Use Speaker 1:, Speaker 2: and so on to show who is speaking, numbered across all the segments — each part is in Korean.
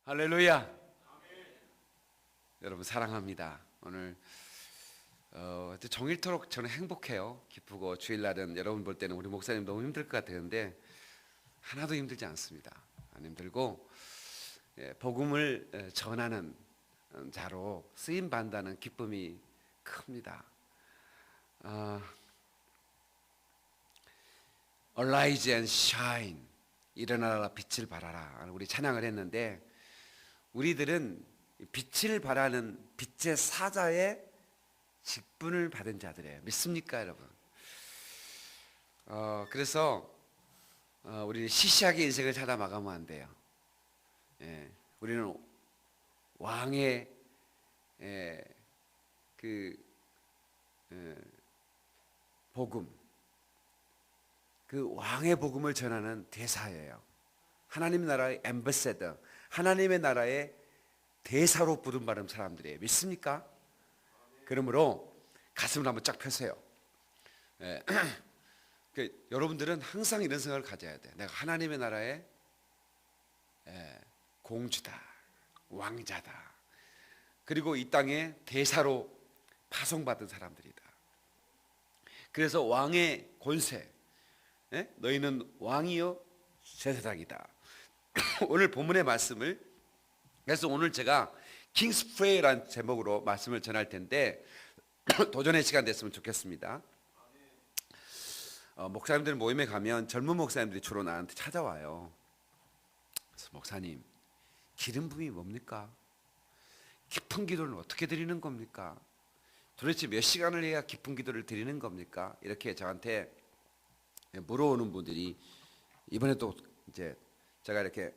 Speaker 1: 할렐루야. 여러분 사랑합니다. 오늘 종일토록 저는 행복해요. 기쁘고 주일날은 여러분 볼 때는 우리 목사님 너무 힘들 것 같았는데 하나도 힘들지 않습니다. 안 힘들고 복음을 전하는 자로 쓰임 받는다는 기쁨이 큽니다. Arise and shine, 일어나라 빛을 발하라, 우리 찬양을 했는데 우리들은 빛을 발하는 빛의 사자의 직분을 받은 자들이에요. 믿습니까 여러분? 그래서 우리는 시시하게 인생을 찾아 마감하면 안 돼요. 우리는 왕의 복음, 그 왕의 복음을 전하는 대사예요. 하나님 나라의 앰버서더, 하나님의 나라의 대사로 부름받은 사람들이에요. 믿습니까? 그러므로 가슴을 한번 쫙 펴세요. 여러분들은 항상 이런 생각을 가져야 돼. 내가 하나님의 나라의 공주다, 왕자다. 그리고 이 땅에 대사로 파송받은 사람들이다. 그래서 왕의 권세, 너희는 왕이요 제사장이다. 오늘 본문의 말씀을, 그래서 오늘 제가 킹스 프레이라는 제목으로 말씀을 전할 텐데 도전의 시간 됐으면 좋겠습니다. 목사님들 모임에 가면 젊은 목사님들이 주로 나한테 찾아와요. 그래서 목사님, 기름 부음이 뭡니까? 깊은 기도는 어떻게 드리는 겁니까? 도대체 몇 시간을 해야 깊은 기도를 드리는 겁니까? 이렇게 저한테 물어오는 분들이 이번에 또 이제 제가 이렇게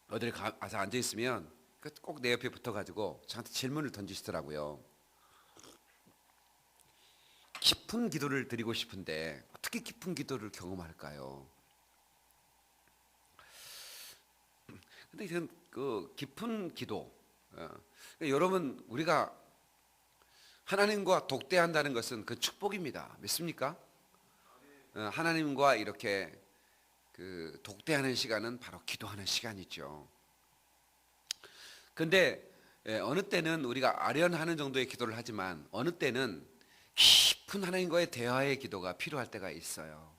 Speaker 1: 어딜 가서 앉아 있으면 꼭 내 옆에 붙어가지고 저한테 질문을 던지시더라고요. 깊은 기도를 드리고 싶은데 어떻게 깊은 기도를 경험할까요? 근데 저는 그 깊은 기도, 여러분 우리가 하나님과 독대한다는 것은 그 축복입니다. 믿습니까? 하나님과 이렇게 그 독대하는 시간은 바로 기도하는 시간이죠. 근데 어느 때는 우리가 아련하는 정도의 기도를 하지만 어느 때는 깊은 하나님과의 대화의 기도가 필요할 때가 있어요.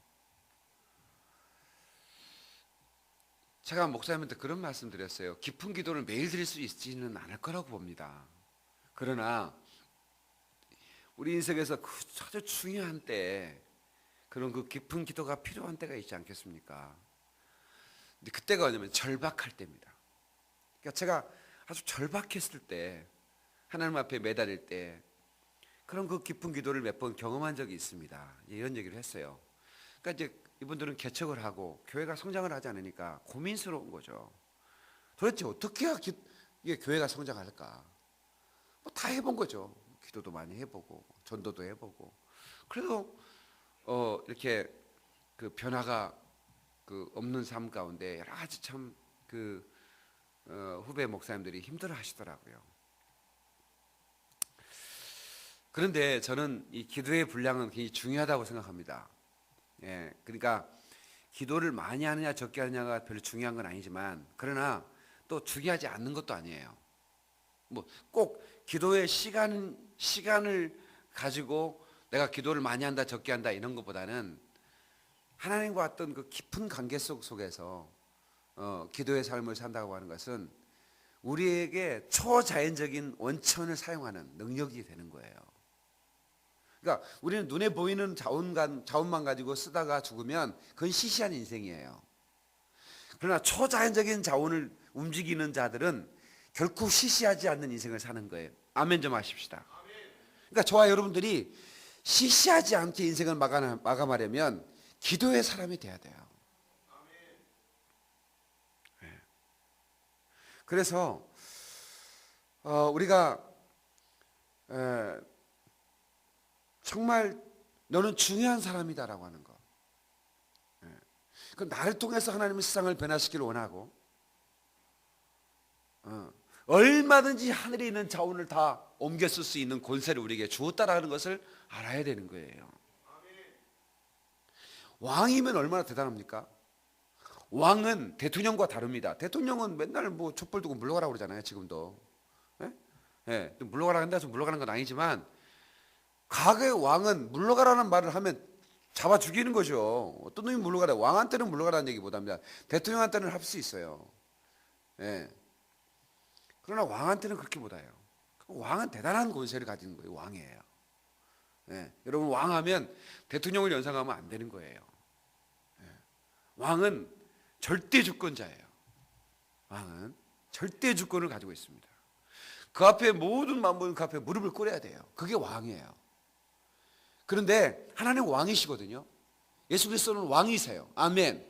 Speaker 1: 제가 목사님한테 그런 말씀 드렸어요. 깊은 기도를 매일 드릴 수 있지는 않을 거라고 봅니다. 그러나 우리 인생에서 아주 중요한 때 그런 그 깊은 기도가 필요한 때가 있지 않겠습니까? 근데 그때가 뭐냐면 절박할 때입니다. 그러니까 제가 아주 절박했을 때, 하나님 앞에 매달릴 때 그런 그 깊은 기도를 몇 번 경험한 적이 있습니다. 이런 얘기를 했어요. 그러니까 이제 이분들은 개척을 하고 교회가 성장을 하지 않으니까 고민스러운 거죠. 도대체 어떻게 해야 이게 교회가 성장할까? 뭐 다 해본 거죠. 기도도 많이 해보고 전도도 해보고. 그래도 이렇게 그 변화가 그 없는 삶 가운데 여러 가지 참 그 후배 목사님들이 힘들어 하시더라고요. 그런데 저는 이 기도의 분량은 굉장히 중요하다고 생각합니다. 그러니까 기도를 많이 하느냐 적게 하느냐가 별로 중요한 건 아니지만, 그러나 또 중요하지 않는 것도 아니에요. 뭐 꼭 기도의 시간을 가지고 내가 기도를 많이 한다 적게 한다 이런 것보다는 하나님과 어떤 그 깊은 관계 속에서 기도의 삶을 산다고 하는 것은 우리에게 초자연적인 원천을 사용하는 능력이 되는 거예요. 그러니까 우리는 눈에 보이는 자원만 가지고 쓰다가 죽으면 그건 시시한 인생이에요. 그러나 초자연적인 자원을 움직이는 자들은 결코 시시하지 않는 인생을 사는 거예요. 아멘 좀 하십시다. 그러니까 저와 여러분들이 시시하지 않게 인생을 마감하려면 기도의 사람이 돼야 돼요. 그래서 우리가 정말 너는 중요한 사람이다라고 하는 거. 그 나를 통해서 하나님의 세상을 변화시키길 원하고, 얼마든지 하늘에 있는 자원을 다 옮겨 쓸 수 있는 권세를 우리에게 주었다라는 것을 알아야 되는 거예요. 왕이면 얼마나 대단합니까? 왕은 대통령과 다릅니다. 대통령은 맨날 뭐 촛불 두고 물러가라고 그러잖아요. 지금도. 예? 예, 물러가라 한다 해서 물러가는 건 아니지만 과거의 왕은 물러가라는 말을 하면 잡아 죽이는 거죠. 어떤 놈이 물러가라. 왕한테는 물러가라는 얘기 못합니다. 대통령한테는 할 수 있어요. 예. 그러나 왕한테는 그렇게 못해요. 왕은 대단한 권세를 가진 거예요. 왕이에요. 예. 여러분 왕하면 대통령을 연상하면 안 되는 거예요. 예. 왕은 절대 주권자예요. 왕은 절대 주권을 가지고 있습니다. 그 앞에 모든 만물 그 앞에 무릎을 꿇어야 돼요. 그게 왕이에요. 그런데 하나님 왕이시거든요. 예수 그리스도는 왕이세요. 아멘.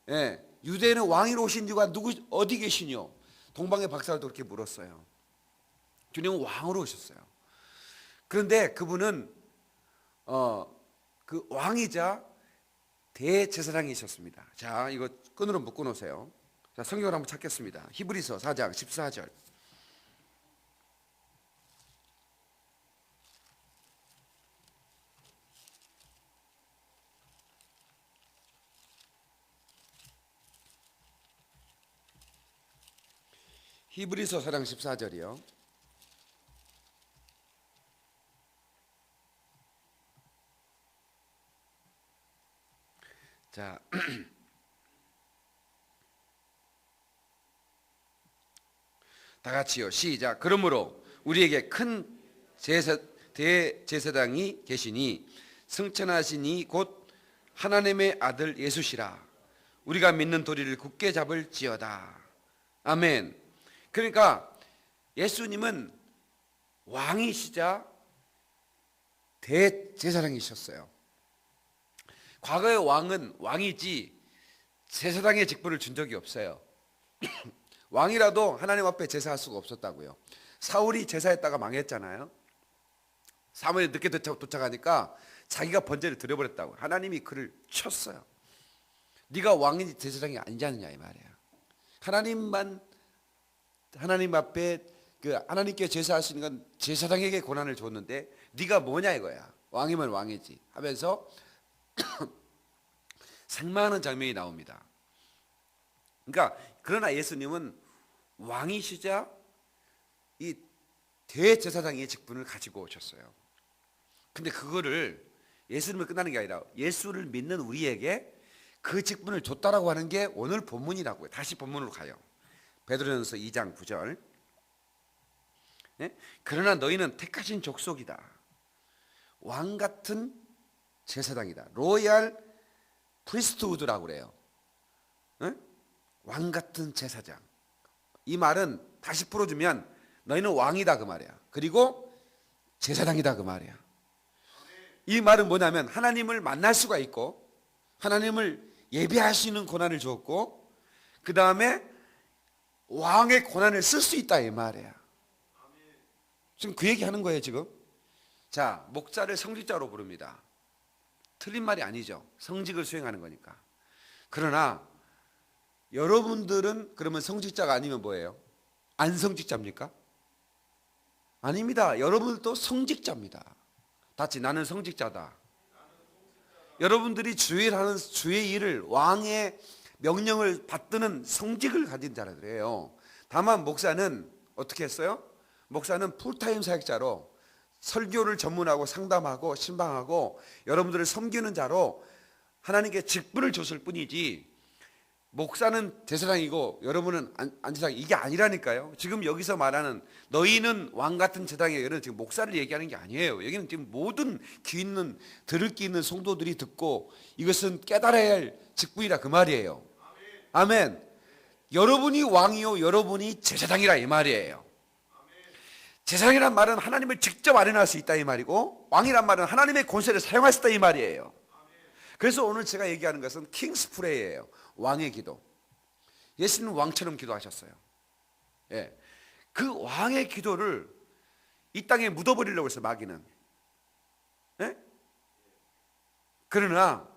Speaker 1: 예. 유대인은 왕이로 오신 이유가 어디 계시뇨? 동방의 박사도 그렇게 물었어요. 주님은 왕으로 오셨어요. 그런데 그분은 그 왕이자 대제사장이셨습니다. 자, 이거 끈으로 묶어 놓으세요. 자, 성경을 한번 찾겠습니다. 히브리서 4장 14절. 히브리서 4장 14절이요. 자, 다 같이요. 시작. 그러므로 우리에게 큰 대제사장이 계시니 승천하시니 곧 하나님의 아들 예수시라. 우리가 믿는 도리를 굳게 잡을지어다. 아멘. 그러니까 예수님은 왕이시자 대제사장이셨어요. 과거의 왕은 왕이지 제사장의 직분을 준 적이 없어요. 왕이라도 하나님 앞에 제사할 수가 없었다고요. 사울이 제사했다가 망했잖아요. 사무엘이 늦게 도착하니까 자기가 번제를 드려버렸다고. 하나님이 그를 쳤어요. 네가 왕이지 제사장이 아니지 않느냐 이 말이에요. 하나님 앞에 하나님께 제사할 수 있는 건 제사장에게 권한을 줬는데 네가 뭐냐 이거야. 왕이면 왕이지 하면서 생망하는 장면이 나옵니다. 그러니까 그러나 예수님은 왕이시자 이 대제사장의 직분을 가지고 오셨어요. 근데 그거를 예수님을 끝나는 게 아니라 예수를 믿는 우리에게 그 직분을 줬다라고 하는 게 오늘 본문이라고요. 다시 본문으로 가요. 베드로전서 2장 9절. 네? 그러나 너희는 택하신 족속이다. 왕 같은 제사장이다. 로얄 프리스트우드라고 그래요. 네? 왕 같은 제사장. 이 말은 다시 풀어주면 너희는 왕이다 그 말이야. 그리고 제사장이다 그 말이야. 이 말은 뭐냐면 하나님을 만날 수가 있고 하나님을 예배할 수 있는 권한을 주었고 그 다음에 왕의 권한을 쓸 수 있다 이 말이야. 지금 그 얘기 하는 거예요 지금. 자, 목자를 성직자로 부릅니다. 틀린 말이 아니죠. 성직을 수행하는 거니까. 그러나 여러분들은 그러면 성직자가 아니면 뭐예요? 안 성직자입니까? 아닙니다. 여러분들도 성직자입니다. 다시 나는 성직자다. 여러분들이 주일 하는 주의 일을 왕의 명령을 받드는 성직을 가진 자들이에요. 다만 목사는 어떻게 했어요? 목사는 풀타임 사역자로 설교를 전문하고 상담하고 신방하고 여러분들을 섬기는 자로 하나님께 직분을 줬을 뿐이지 목사는 제사장이고 여러분은 안 제사장 이게 아니라니까요. 지금 여기서 말하는 너희는 왕 같은 제사장이에요. 여기는 지금 목사를 얘기하는 게 아니에요. 여기는 지금 모든 귀 있는 들을 귀 있는 성도들이 듣고 이것은 깨달아야 할 직분이라 그 말이에요. 아멘. 여러분이 왕이요 여러분이 제사장이라 이 말이에요. 제사장이란 말은 하나님을 직접 아련할 수 있다 이 말이고 왕이란 말은 하나님의 권세를 사용할 수 있다 이 말이에요. 그래서 오늘 제가 얘기하는 것은 킹스 프레이예요. 왕의 기도. 예수님은 왕처럼 기도하셨어요. 예. 그 왕의 기도를 이 땅에 묻어버리려고 했어요. 마귀는. 예? 그러나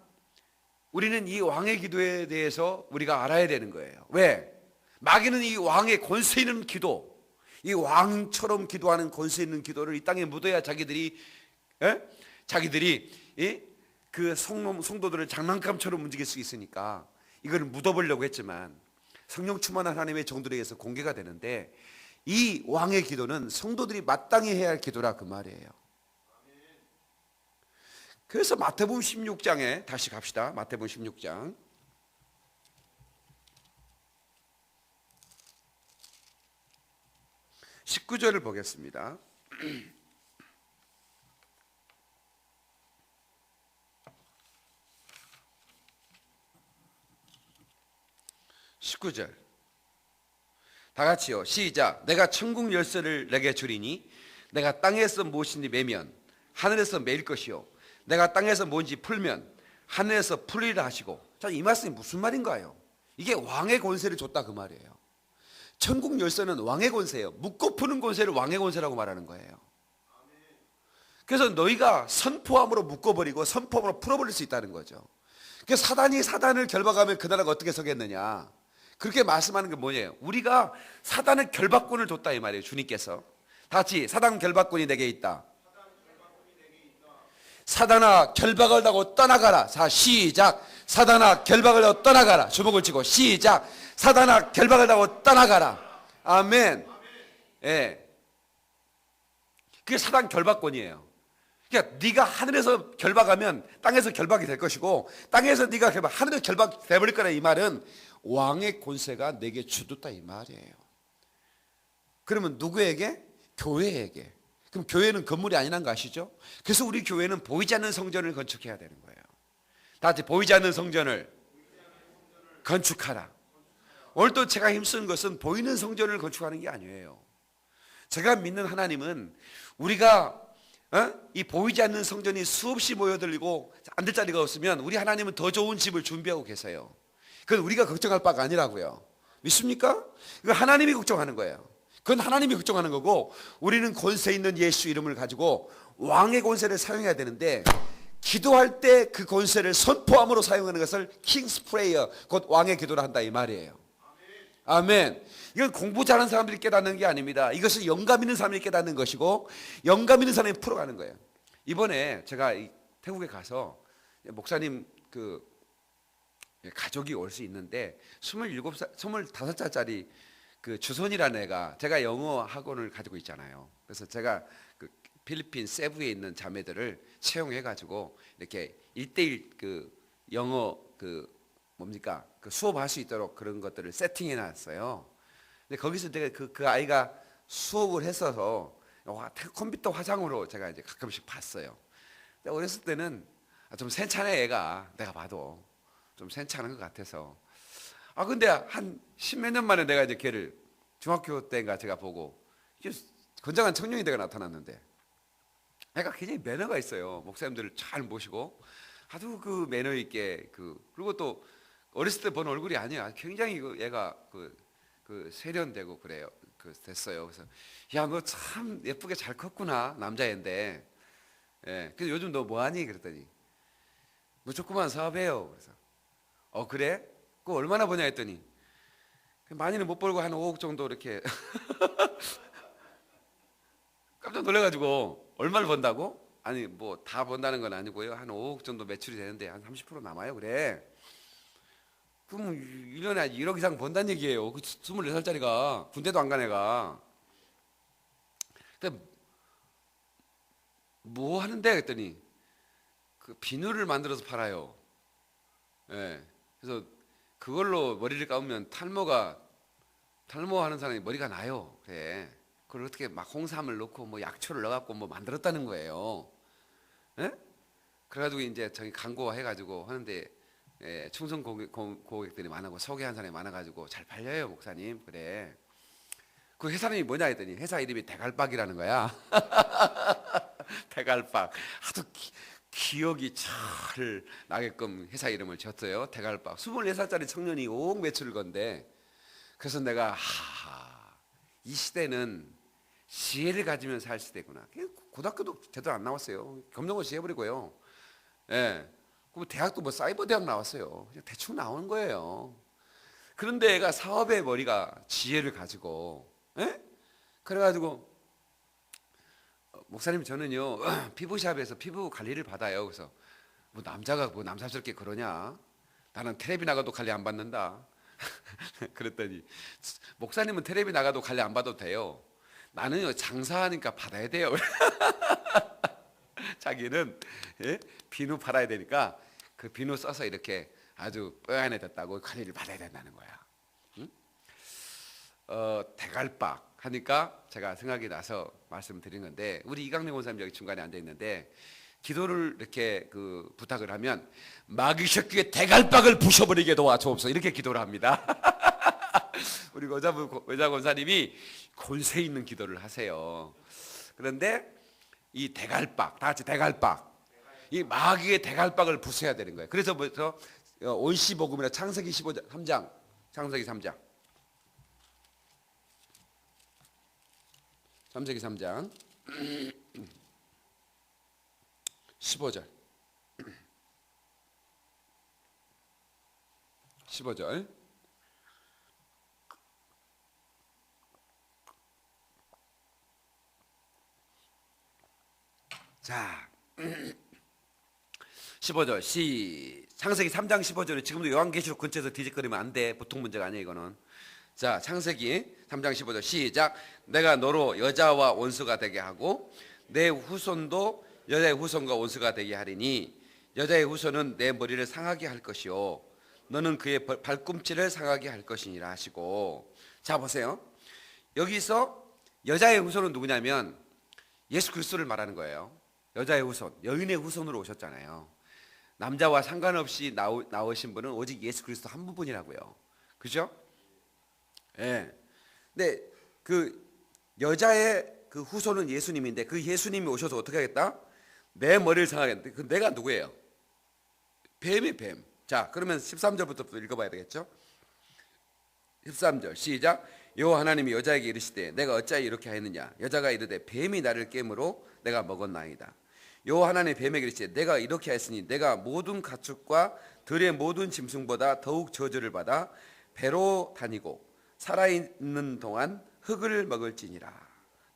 Speaker 1: 우리는 이 왕의 기도에 대해서 우리가 알아야 되는 거예요. 왜? 마귀는 이 왕의 권세 있는 기도, 이 왕처럼 기도하는 권세 있는 기도를 이 땅에 묻어야 자기들이 그 성도들을 장난감처럼 움직일 수 있으니까 이걸 묻어보려고 했지만 성령 충만한 하나님의 종들에 의해서 공개가 되는데, 이 왕의 기도는 성도들이 마땅히 해야 할 기도라 그 말이에요. 그래서 마태복음 16장에 다시 갑시다. 마태복음 16장 19절을 보겠습니다. 19절 다 같이요. 시작. 내가 천국 열쇠를 내게 주리니 내가 땅에서 무엇인지 매면 하늘에서 매일 것이요 내가 땅에서 뭔지 풀면 하늘에서 풀리라 하시고. 자, 이 말씀이 무슨 말인가요? 이게 왕의 권세를 줬다 그 말이에요. 천국 열쇠는 왕의 권세예요. 묶고 푸는 권세를 왕의 권세라고 말하는 거예요. 그래서 너희가 선포함으로 묶어버리고 선포함으로 풀어버릴 수 있다는 거죠. 그래서 사단이 사단을 결박하면 그 나라가 어떻게 서겠느냐, 그렇게 말씀하는 게 뭐예요? 우리가 사단의 결박권을 줬다 이 말이에요. 주님께서 다 같이 사단 결박권이 내게 있다. 사단아 결박을 하고 떠나가라. 자, 시작. 사단아 결박을 하고 떠나가라. 주먹을 쥐고 시작. 사단아 결박을 하고 떠나가라. 아멘. 예. 그게 사단 결박권이에요. 그러니까 네가 하늘에서 결박하면 땅에서 결박이 될 것이고, 땅에서 네가 결박, 하늘에서 결박 돼버릴 거라. 이 말은 왕의 권세가 내게 주었다 이 말이에요. 그러면 누구에게? 교회에게. 그럼 교회는 건물이 아니란 거 아시죠? 그래서 우리 교회는 보이지 않는 성전을 건축해야 되는 거예요. 다 같이 보이지 않는 성전을 건축하라. 오늘 또 제가 힘쓰는 것은 보이는 성전을 건축하는 게 아니에요. 제가 믿는 하나님은 우리가 이 보이지 않는 성전이 수없이 모여들고 앉을 자리가 없으면 우리 하나님은 더 좋은 집을 준비하고 계세요. 그건 우리가 걱정할 바가 아니라고요. 믿습니까? 이건 하나님이 걱정하는 거예요. 그건 하나님이 걱정하는 거고, 우리는 권세 있는 예수 이름을 가지고 왕의 권세를 사용해야 되는데, 기도할 때 그 권세를 선포함으로 사용하는 것을 킹스 프레이어, 곧 왕의 기도를 한다 이 말이에요. 아멘. 이건 공부 잘하는 사람들이 깨닫는 게 아닙니다. 이것은 영감 있는 사람이 깨닫는 것이고, 영감 있는 사람이 풀어가는 거예요. 이번에 제가 태국에 가서 목사님 가족이 올 수 있는데 27살, 25살짜리 그 주선이라는 애가, 제가 영어 학원을 가지고 있잖아요. 그래서 제가 그 필리핀 세부에 있는 자매들을 채용해 가지고 이렇게 1대1 그 영어 그 수업할 수 있도록 그런 것들을 세팅해 놨어요. 근데 거기서 제가 그 아이가 수업을 했어서 컴퓨터 화상으로 제가 이제 가끔씩 봤어요. 근데 어렸을 때는 좀 센차네 애가, 내가 봐도 좀 센차는 것 같아서. 근데 한 십몇 년 만에 내가 이제 걔를 중학교 때인가 제가 보고, 건장한 청년이 내가 나타났는데, 애가 굉장히 매너가 있어요. 목사님들을 잘 모시고 아주 그 매너 있게 그리고 또 어렸을 때 본 얼굴이 아니야. 굉장히 얘가 세련되고 그래요. 됐어요. 그래서 야, 너 참 예쁘게 잘 컸구나, 남자애인데. 예. 그래서 요즘 너 뭐하니? 그랬더니 뭐 조그만 사업해요. 그래서 그래? 그거 얼마나 버냐 했더니 많이는 못 벌고 한 5억 정도 이렇게. 깜짝 놀래가지고 얼마를 번다고? 아니 뭐 다 번다는 건 아니고요. 한 5억 정도 매출이 되는데 한 30% 남아요. 그래. 그럼 1년에 1억 이상 번다는 얘기예요. 그 24살짜리가 군대도 안 간 애가. 근데 뭐 하는데? 그랬더니 그 비누를 만들어서 팔아요. 예. 그래서 그걸로 머리를 감으면 탈모하는 사람이 머리가 나요. 그래. 그걸 어떻게 막 홍삼을 넣고 뭐 약초를 넣어갖고 뭐 만들었다는 거예요. 예? 그래가지고 이제 저기 광고해가지고 하는데, 예, 충성 고객들이 많고 소개한 사람이 많아가지고 잘 팔려요, 목사님. 그래. 그 회사 이름이 뭐냐 했더니 회사 이름이 대갈박이라는 거야. 대갈박. 하도 기억이 잘 나게끔 회사 이름을 지었어요. 대갈박. 24살짜리 청년이 5억 매출을 건데, 그래서 내가 이 시대는 지혜를 가지면 살 시대구나. 고등학교도 제대로 안 나왔어요. 검정고시 해버리고요. 예. 그럼 대학도 뭐 사이버 대학 나왔어요. 그냥 대충 나오는 거예요. 그런데 애가 사업의 머리가 지혜를 가지고, 예? 그래가지고 목사님 저는요 피부샵에서 피부 관리를 받아요. 그래서 뭐 남자가 뭐 남사스럽게 그러냐? 나는 텔레비 나가도 관리 안 받는다. 그랬더니 목사님은 텔레비 나가도 관리 안 받아도 돼요. 나는요 장사하니까 받아야 돼요. 자기는 비누 팔아야 되니까 그 비누 써서 이렇게 아주 뽀얀해졌다고 관리를 받아야 된다는 거야. 응? 대갈박 하니까 제가 생각이 나서 말씀드린 건데, 우리 이강래 원사님 여기 중간에 앉아 있는데 기도를 이렇게 부탁을 하면 마귀 새끼의 대갈박을 부셔버리게 도와주옵소서 이렇게 기도를 합니다. 우리 외자 권사님이 권세 있는 기도를 하세요. 그런데 이 대갈박, 다 같이 대갈박, 이 마귀의 대갈박을 부숴야 되는 거예요. 그래서 온시복음이나 창세기 3장, 창세기 3장, 창세기 3장 15절 15절 자 15절 창세기 3장 15절에 지금도 요한계시록 근처에서 뒤적거리면 안 돼. 보통 문제가 아니에요 이거는. 자 창세기 3장 15절 시작. 내가 너로 여자와 원수가 되게 하고 내 후손도 여자의 후손과 원수가 되게 하리니 여자의 후손은 내 머리를 상하게 할 것이요 너는 그의 발꿈치를 상하게 할 것이니라 하시고. 자 보세요. 여기서 여자의 후손은 누구냐면 예수 그리스도를 말하는 거예요. 여자의 후손, 여인의 후손으로 오셨잖아요. 남자와 상관없이 나오신 분은 오직 예수 그리스도 한 분뿐이라고요. 그죠? 예. 근데 그 여자의 그 후손은 예수님인데 그 예수님이 오셔서 어떻게 하겠다? 내 머리를 상하겠는데 그 내가 누구예요? 뱀이 뱀. 자 그러면 13절부터 읽어봐야 되겠죠? 13절 시작. 여호와 하나님이 여자에게 이르시되 내가 어찌하여 이렇게 하였느냐. 여자가 이르되 뱀이 나를 깨므로 내가 먹었나이다. 여호와 하나님이 뱀에게 이르시되 내가 이렇게 하였으니 내가 모든 가축과 들의 모든 짐승보다 더욱 저주를 받아 배로 다니고 살아있는 동안 흙을 먹을지니라.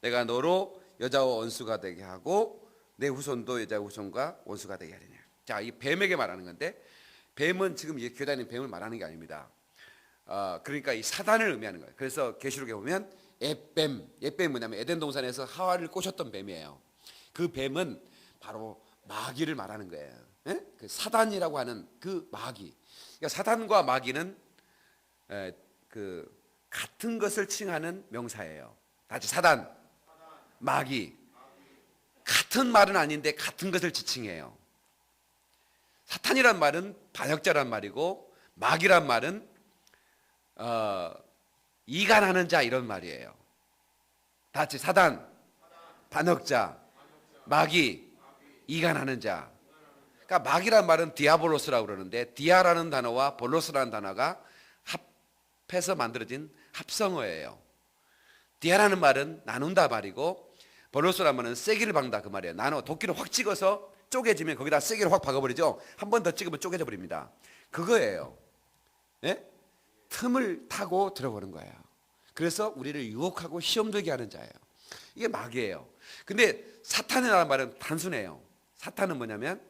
Speaker 1: 내가 너로 여자와 원수가 되게 하고 내 후손도 여자의 후손과 원수가 되게 하리니. 자, 이 뱀에게 말하는 건데 뱀은 지금 교단인 뱀을 말하는 게 아닙니다. 그러니까 이 사단을 의미하는 거예요. 그래서 계시록에 보면 옛뱀이 뭐냐면 에덴 동산에서 하와를 꼬셨던 뱀이에요. 그 뱀은 바로 마귀를 말하는 거예요. 그 사단이라고 하는 그 마귀. 그러니까 사단과 마귀는 같은 것을 칭하는 명사예요. 다시 사단, 마귀. 같은 말은 아닌데 같은 것을 지칭해요. 사탄이란 말은 반역자란 말이고 마귀란 말은 이간하는 자 이런 말이에요. 다 같이 사단, 반역자, 마귀, 이간하는 자. 그러니까 마귀란 말은 디아볼로스라고 그러는데 디아라는 단어와 볼로스라는 단어가 합해서 만들어진 합성어예요. 디아라는 말은 나눈다 말이고 볼로스라는 말은 세기를 박는다 그 말이에요. 나눠 도끼를 확 찍어서 쪼개지면 거기다 세기를 확 박아버리죠. 한 번 더 찍으면 쪼개져 버립니다. 그거예요. 예? 틈을 타고 들어보는 거예요. 그래서 우리를 유혹하고 시험 들게 하는 자예요. 이게 마귀예요. 근데 사탄이라는 말은 단순해요. 사탄은 뭐냐면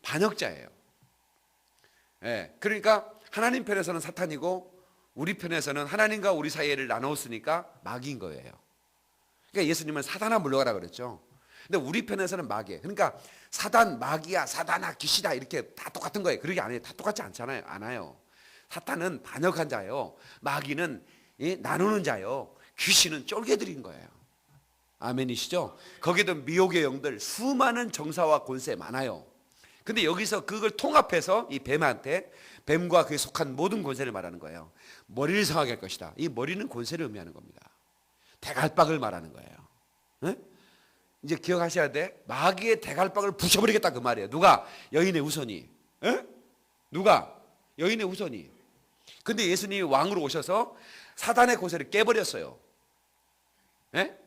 Speaker 1: 반역자예요. 예. 그러니까 하나님 편에서는 사탄이고 우리 편에서는 하나님과 우리 사이를 나눴으니까 마귀인 거예요. 그러니까 예수님은 사단아 물러가라 그랬죠. 근데 우리 편에서는 마귀예요. 그러니까 사단, 마귀야, 사단아, 귀시다 이렇게 다 똑같은 거예요. 그러게 아니에요. 다 똑같지 않아요. 사탄은 반역한 자요. 마귀는 나누는 자요. 귀신은 쫄개들인 거예요. 아멘이시죠? 거기도 미혹의 영들 수많은 정사와 권세 많아요. 근데 여기서 그걸 통합해서 이 뱀한테 뱀과 그에 속한 모든 권세를 말하는 거예요. 머리를 상하게 할 것이다. 이 머리는 권세를 의미하는 겁니다. 대갈박을 말하는 거예요. 네? 이제 기억하셔야 돼. 마귀의 대갈박을 부셔버리겠다 그 말이에요. 누가? 여인의 후손이. 에? 누가? 여인의 후손이. 근데 예수님이 왕으로 오셔서 사단의 권세를 깨버렸어요. 에?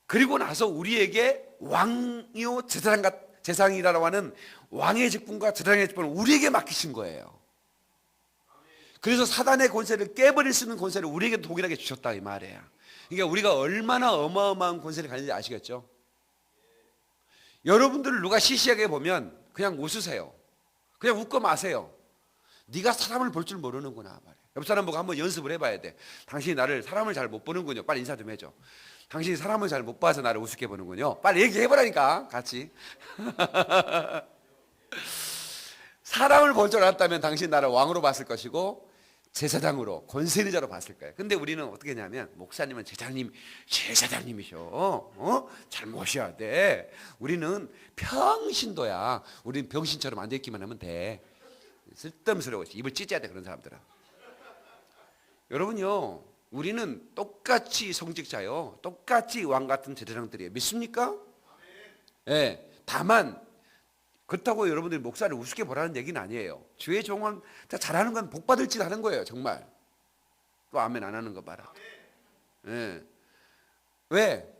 Speaker 1: 그리고 나서 우리에게 왕이요 제사장이라고 하는 왕의 직분과 제사장의 직분을 우리에게 맡기신 거예요. 그래서 사단의 권세를 깨버릴 수 있는 권세를 우리에게 동일하게 주셨다 이 말이에요. 그러니까 우리가 얼마나 어마어마한 권세를 가진지 아시겠죠? 여러분들을 누가 시시하게 보면 그냥 웃으세요. 그냥 웃고 마세요. 네가 사람을 볼 줄 모르는구나 말이에요. 옆 사람 보고 한번 연습을 해봐야 돼. 당신이 나를 사람을 잘 못 보는군요. 빨리 인사 좀 해줘. 당신이 사람을 잘 못 봐서 나를 우습게 보는군요. 빨리 얘기해보라니까 같이. 사람을 볼 줄 알았다면 당신 나를 왕으로 봤을 것이고 제사장으로 권세리자로 봤을 거예요. 근데 우리는 어떻게 했냐면 목사님은 제사장님이셔. 잘 모셔야 돼. 우리는 평신도야. 우리는 병신처럼 앉아있기만 하면 돼. 쓸데없어. 입을 찢어야 돼 그런 사람들은. 여러분요, 우리는 똑같이 성직자요, 똑같이 왕 같은 제사장들이에요. 믿습니까? 예. 다만 그렇다고 여러분들이 목사를 우습게 보라는 얘기는 아니에요. 주의 종은 잘하는 건 복 받을 짓 하는 거예요, 정말. 또 아멘 안 하는 거 봐라. 예. 왜?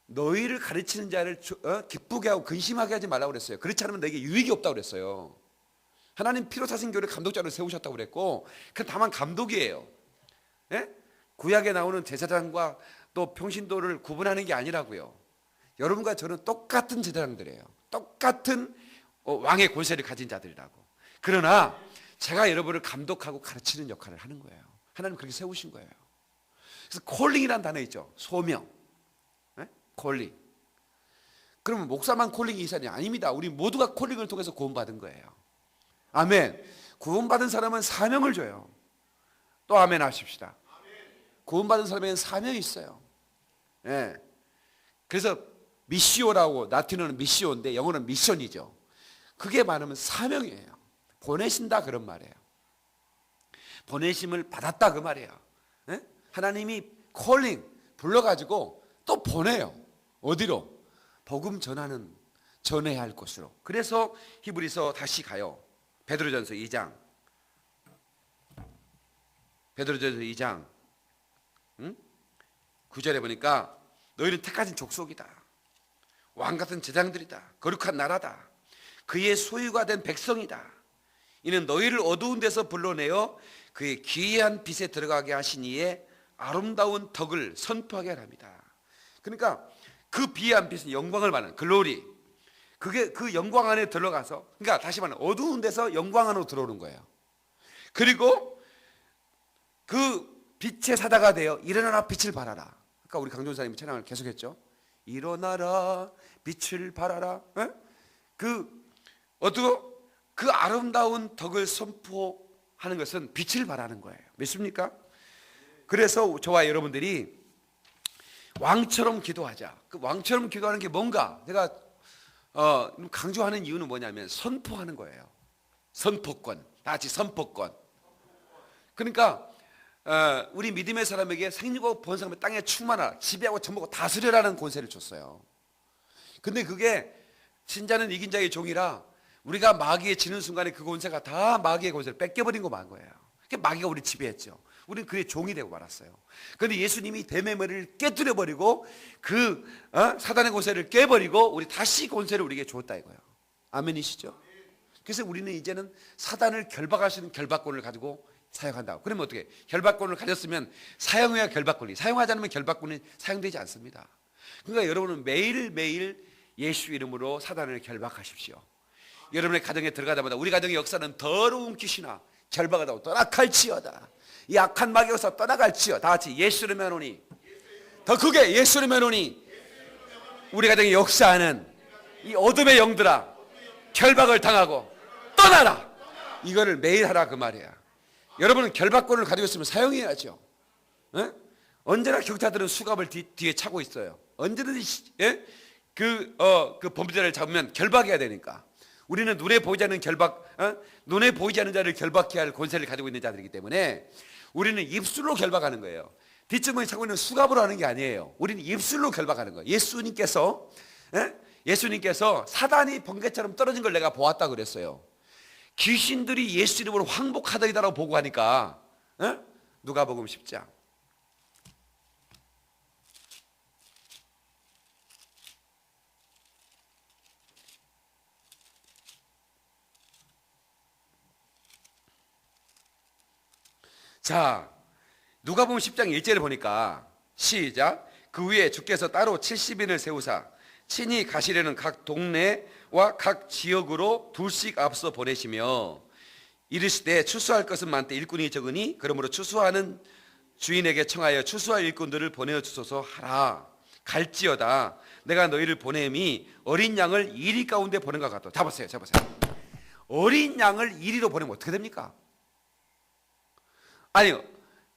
Speaker 1: 너희를 가르치는 자를 기쁘게 하고 근심하게 하지 말라고 그랬어요. 그렇지 않으면 너에게 유익이 없다고 그랬어요. 하나님 피로 사신 교회를 감독자로 세우셨다고 그랬고, 그 다만 감독이에요. 예? 구약에 나오는 제사장과 또 평신도를 구분하는 게 아니라고요. 여러분과 저는 똑같은 제사장들이에요. 똑같은 왕의 권세를 가진 자들이라고. 그러나 제가 여러분을 감독하고 가르치는 역할을 하는 거예요. 하나님 그렇게 세우신 거예요. 그래서 콜링이라는 단어 있죠. 소명. 네? 콜링. 그러면 목사만 콜링이 있어야 아닙니다. 우리 모두가 콜링을 통해서 구원받은 거예요. 아멘. 구원받은 사람은 사명을 줘요. 또 아멘 하십시다. 구원받은 사람에게는 사명이 있어요. 네. 그래서 미시오라고, 라틴어는 미시오인데 영어는 미션이죠. 그게 말하면 사명이에요. 보내신다 그런 말이에요. 보내심을 받았다 그 말이에요. 네? 하나님이 콜링 불러가지고 또 보내요. 어디로? 복음 전해야 할 곳으로. 그래서 히브리서 다시 가요. 베드로전서 2장. 베드로전서 2장 9절에 보니까 너희는 택하신 족속이다. 왕같은 제장들이다. 거룩한 나라다. 그의 소유가 된 백성이다. 이는 너희를 어두운 데서 불러내어 그의 기이한 빛에 들어가게 하신 이의 아름다운 덕을 선포하게 합니다. 그러니까 그 비한 빛은 영광을 받는 글로리. 그게 그 영광 안에 들어가서, 그러니까 다시 말하면 어두운 데서 영광 안으로 들어오는 거예요. 그리고 그 빛의 사자가 되어 일어나라 빛을 발하라. 아까 우리 강전사님이 찬양을 계속했죠. 일어나라 빛을 발하라. 그 아름다운 덕을 선포하는 것은 빛을 발하는 거예요. 믿습니까? 그래서 저와 여러분들이 왕처럼 기도하자. 그 왕처럼 기도하는 게 뭔가 제가 강조하는 이유는 뭐냐면 선포하는 거예요. 선포권. 다 같이 선포권. 그러니까 우리 믿음의 사람에게 생육하고 번성하며 땅에 충만하라, 지배하고 전복하고 다스려라는 권세를 줬어요. 근데 그게 신자는 이긴 자의 종이라 우리가 마귀에 지는 순간에 그 권세가 다 마귀의 권세를 뺏겨버린 거 만 거예요. 마귀가 우리 지배했죠. 우리는 그의 종이 되고 말았어요. 그런데 예수님이 뱀의 머리를 깨뜨려버리고 그 사단의 권세를 깨버리고 우리 다시 권세를 우리에게 주었다 이거예요. 아멘이시죠? 그래서 우리는 이제는 사단을 결박할 수 있는 결박권을 가지고 사용한다고. 그러면 어떻게? 결박권을 가졌으면 사용해야 결박권이, 사용하지 않으면 결박권이 사용되지 않습니다. 그러니까 여러분은 매일매일 예수 이름으로 사단을 결박하십시오. 여러분의 가정에 들어가자마자 우리 가정의 역사는 더러운 귀신아 결박하다고 떠나갈지어다. 이 악한 마귀 역사 떠나갈지어. 다 같이 예수 이름에 오니, 더 크게 예수 이름에 오니, 우리 가정의 역사하는 이 어둠의 영들아 결박을 당하고 떠나라. 이거를 매일 하라 그 말이야. 여러분은 결박권을 가지고 있으면 사용해야죠. 에? 언제나 경찰들은 수갑을 뒤에 차고 있어요. 언제든지 그 범죄자를 잡으면 결박해야 되니까. 우리는 눈에 보이지 않는 눈에 보이지 않는 자를 결박해야 할 권세를 가지고 있는 자들이기 때문에 우리는 입술로 결박하는 거예요. 뒷주머니 차고 있는 수갑으로 하는 게 아니에요. 우리는 입술로 결박하는 거예요. 예수님께서 사단이 번개처럼 떨어진 걸 내가 보았다 그랬어요. 귀신들이 예수 이름으로 항복하더이다라고 보고하니까 누가복음 10장 자, 누가복음 10장 1절을 보니까 시작. 그 위에 주께서 따로 70인을 세우사 친히 가시려는 각 동네와 각 지역으로 둘씩 앞서 보내시며 이르시되 추수할 것은 많되 일꾼이 적으니 그러므로 추수하는 주인에게 청하여 추수할 일꾼들을 보내어 주소서 하라. 갈지어다 내가 너희를 보냄이 어린 양을 이리 가운데 보낸 것 같다. 잡으세요. 어린 양을 이리로 보내면 어떻게 됩니까? 아니요,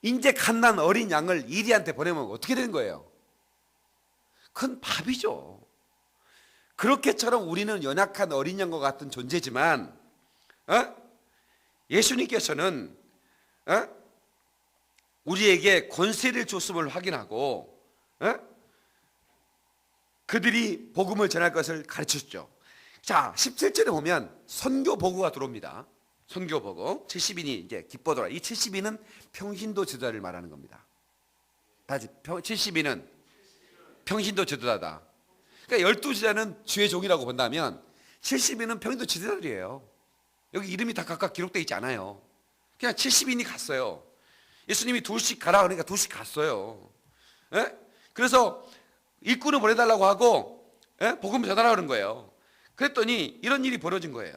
Speaker 1: 인제 갓난 어린 양을 이리한테 보내면 어떻게 되는 거예요? 그건 밥이죠. 그렇게처럼 우리는 연약한 어린 양과 같은 존재지만 예수님께서는 우리에게 권세를 줬음을 확인하고 그들이 복음을 전할 것을 가르쳤죠. 자, 17절에 보면 선교보고가 들어옵니다. 선교보고 70인이 이제 기뻐더라. 이 70인은 평신도 지도자를 말하는 겁니다. 다시 70인은 평신도 지도자다. 그러니까 12지자는 주의 종이라고 본다면 70인은 평신도 지도자들이에요. 여기 이름이 다 각각 기록되어 있지 않아요. 그냥 70인이 갔어요. 예수님이 둘씩 가라 그러니까 둘씩 갔어요. 그래서 일꾼을 보내달라고 하고 복음을 전하라 그런 거예요. 그랬더니 이런 일이 벌어진 거예요.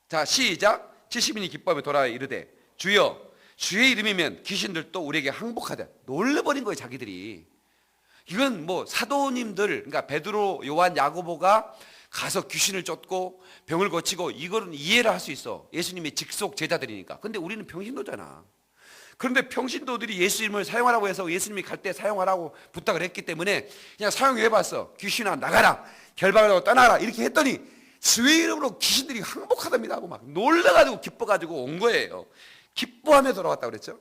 Speaker 1: 자, 시작. 70인이 기뻐하며 돌아와 이르되 주여 주의 이름이면 귀신들도 우리에게 항복하되. 놀래버린 거예요, 자기들이. 이건 뭐 사도님들, 그러니까 베드로, 요한, 야고보가 가서 귀신을 쫓고 병을 고치고 이거는 이해를 할 수 있어. 예수님의 직속 제자들이니까. 근데 우리는 평신도잖아. 그런데 평신도들이 예수 이름을 사용하라고 해서 예수님이 갈 때 사용하라고 부탁을 했기 때문에 그냥 사용해봤어. 귀신아 나가라, 결박을 하고 떠나라 이렇게 했더니 주의 이름으로 귀신들이 항복하답니다 하고 막 놀라가지고 기뻐가지고 온 거예요. 기뻐하며 돌아왔다고 그랬죠.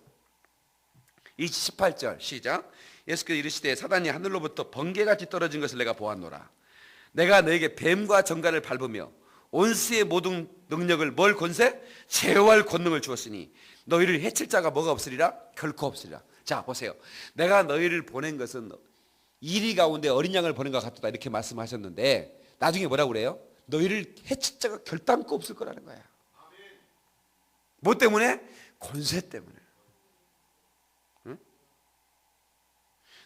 Speaker 1: 18절 시작. 예수께서 이르시되 사단이 하늘로부터 번개같이 떨어진 것을 내가 보았노라. 내가 너에게 뱀과 정갈을 밟으며 온수의 모든 능력을 뭘 권세? 제어할 권능을 주었으니 너희를 해칠 자가 뭐가 없으리라? 결코 없으리라. 자, 보세요. 내가 너희를 보낸 것은 이리 가운데 어린 양을 보낸 것 같다 이렇게 말씀하셨는데 나중에 뭐라고 그래요? 너희를 해칠 자가 결단코 없을 거라는 거야. 뭐 때문에? 권세 때문에. 응?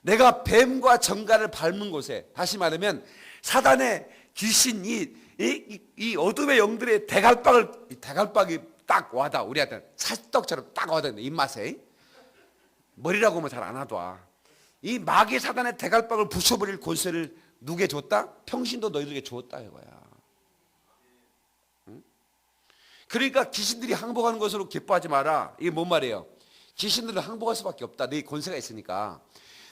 Speaker 1: 내가 뱀과 정갈을 밟은 곳에, 다시 말하면 사단의 귀신이 이 어둠의 영들의 대갈박이 딱 와다. 우리한테 찰떡처럼 딱 와닿는데 입맛에 머리라고 하면 잘 안 와닿아. 이 마귀 사단의 대갈박을 부숴버릴 권세를 누구에게 줬다? 평신도 너희들에게 주었다 이거야. 응? 그러니까 귀신들이 항복하는 것으로 기뻐하지 마라. 이게 뭔 말이에요? 귀신들은 항복할 수밖에 없다. 네 권세가 있으니까.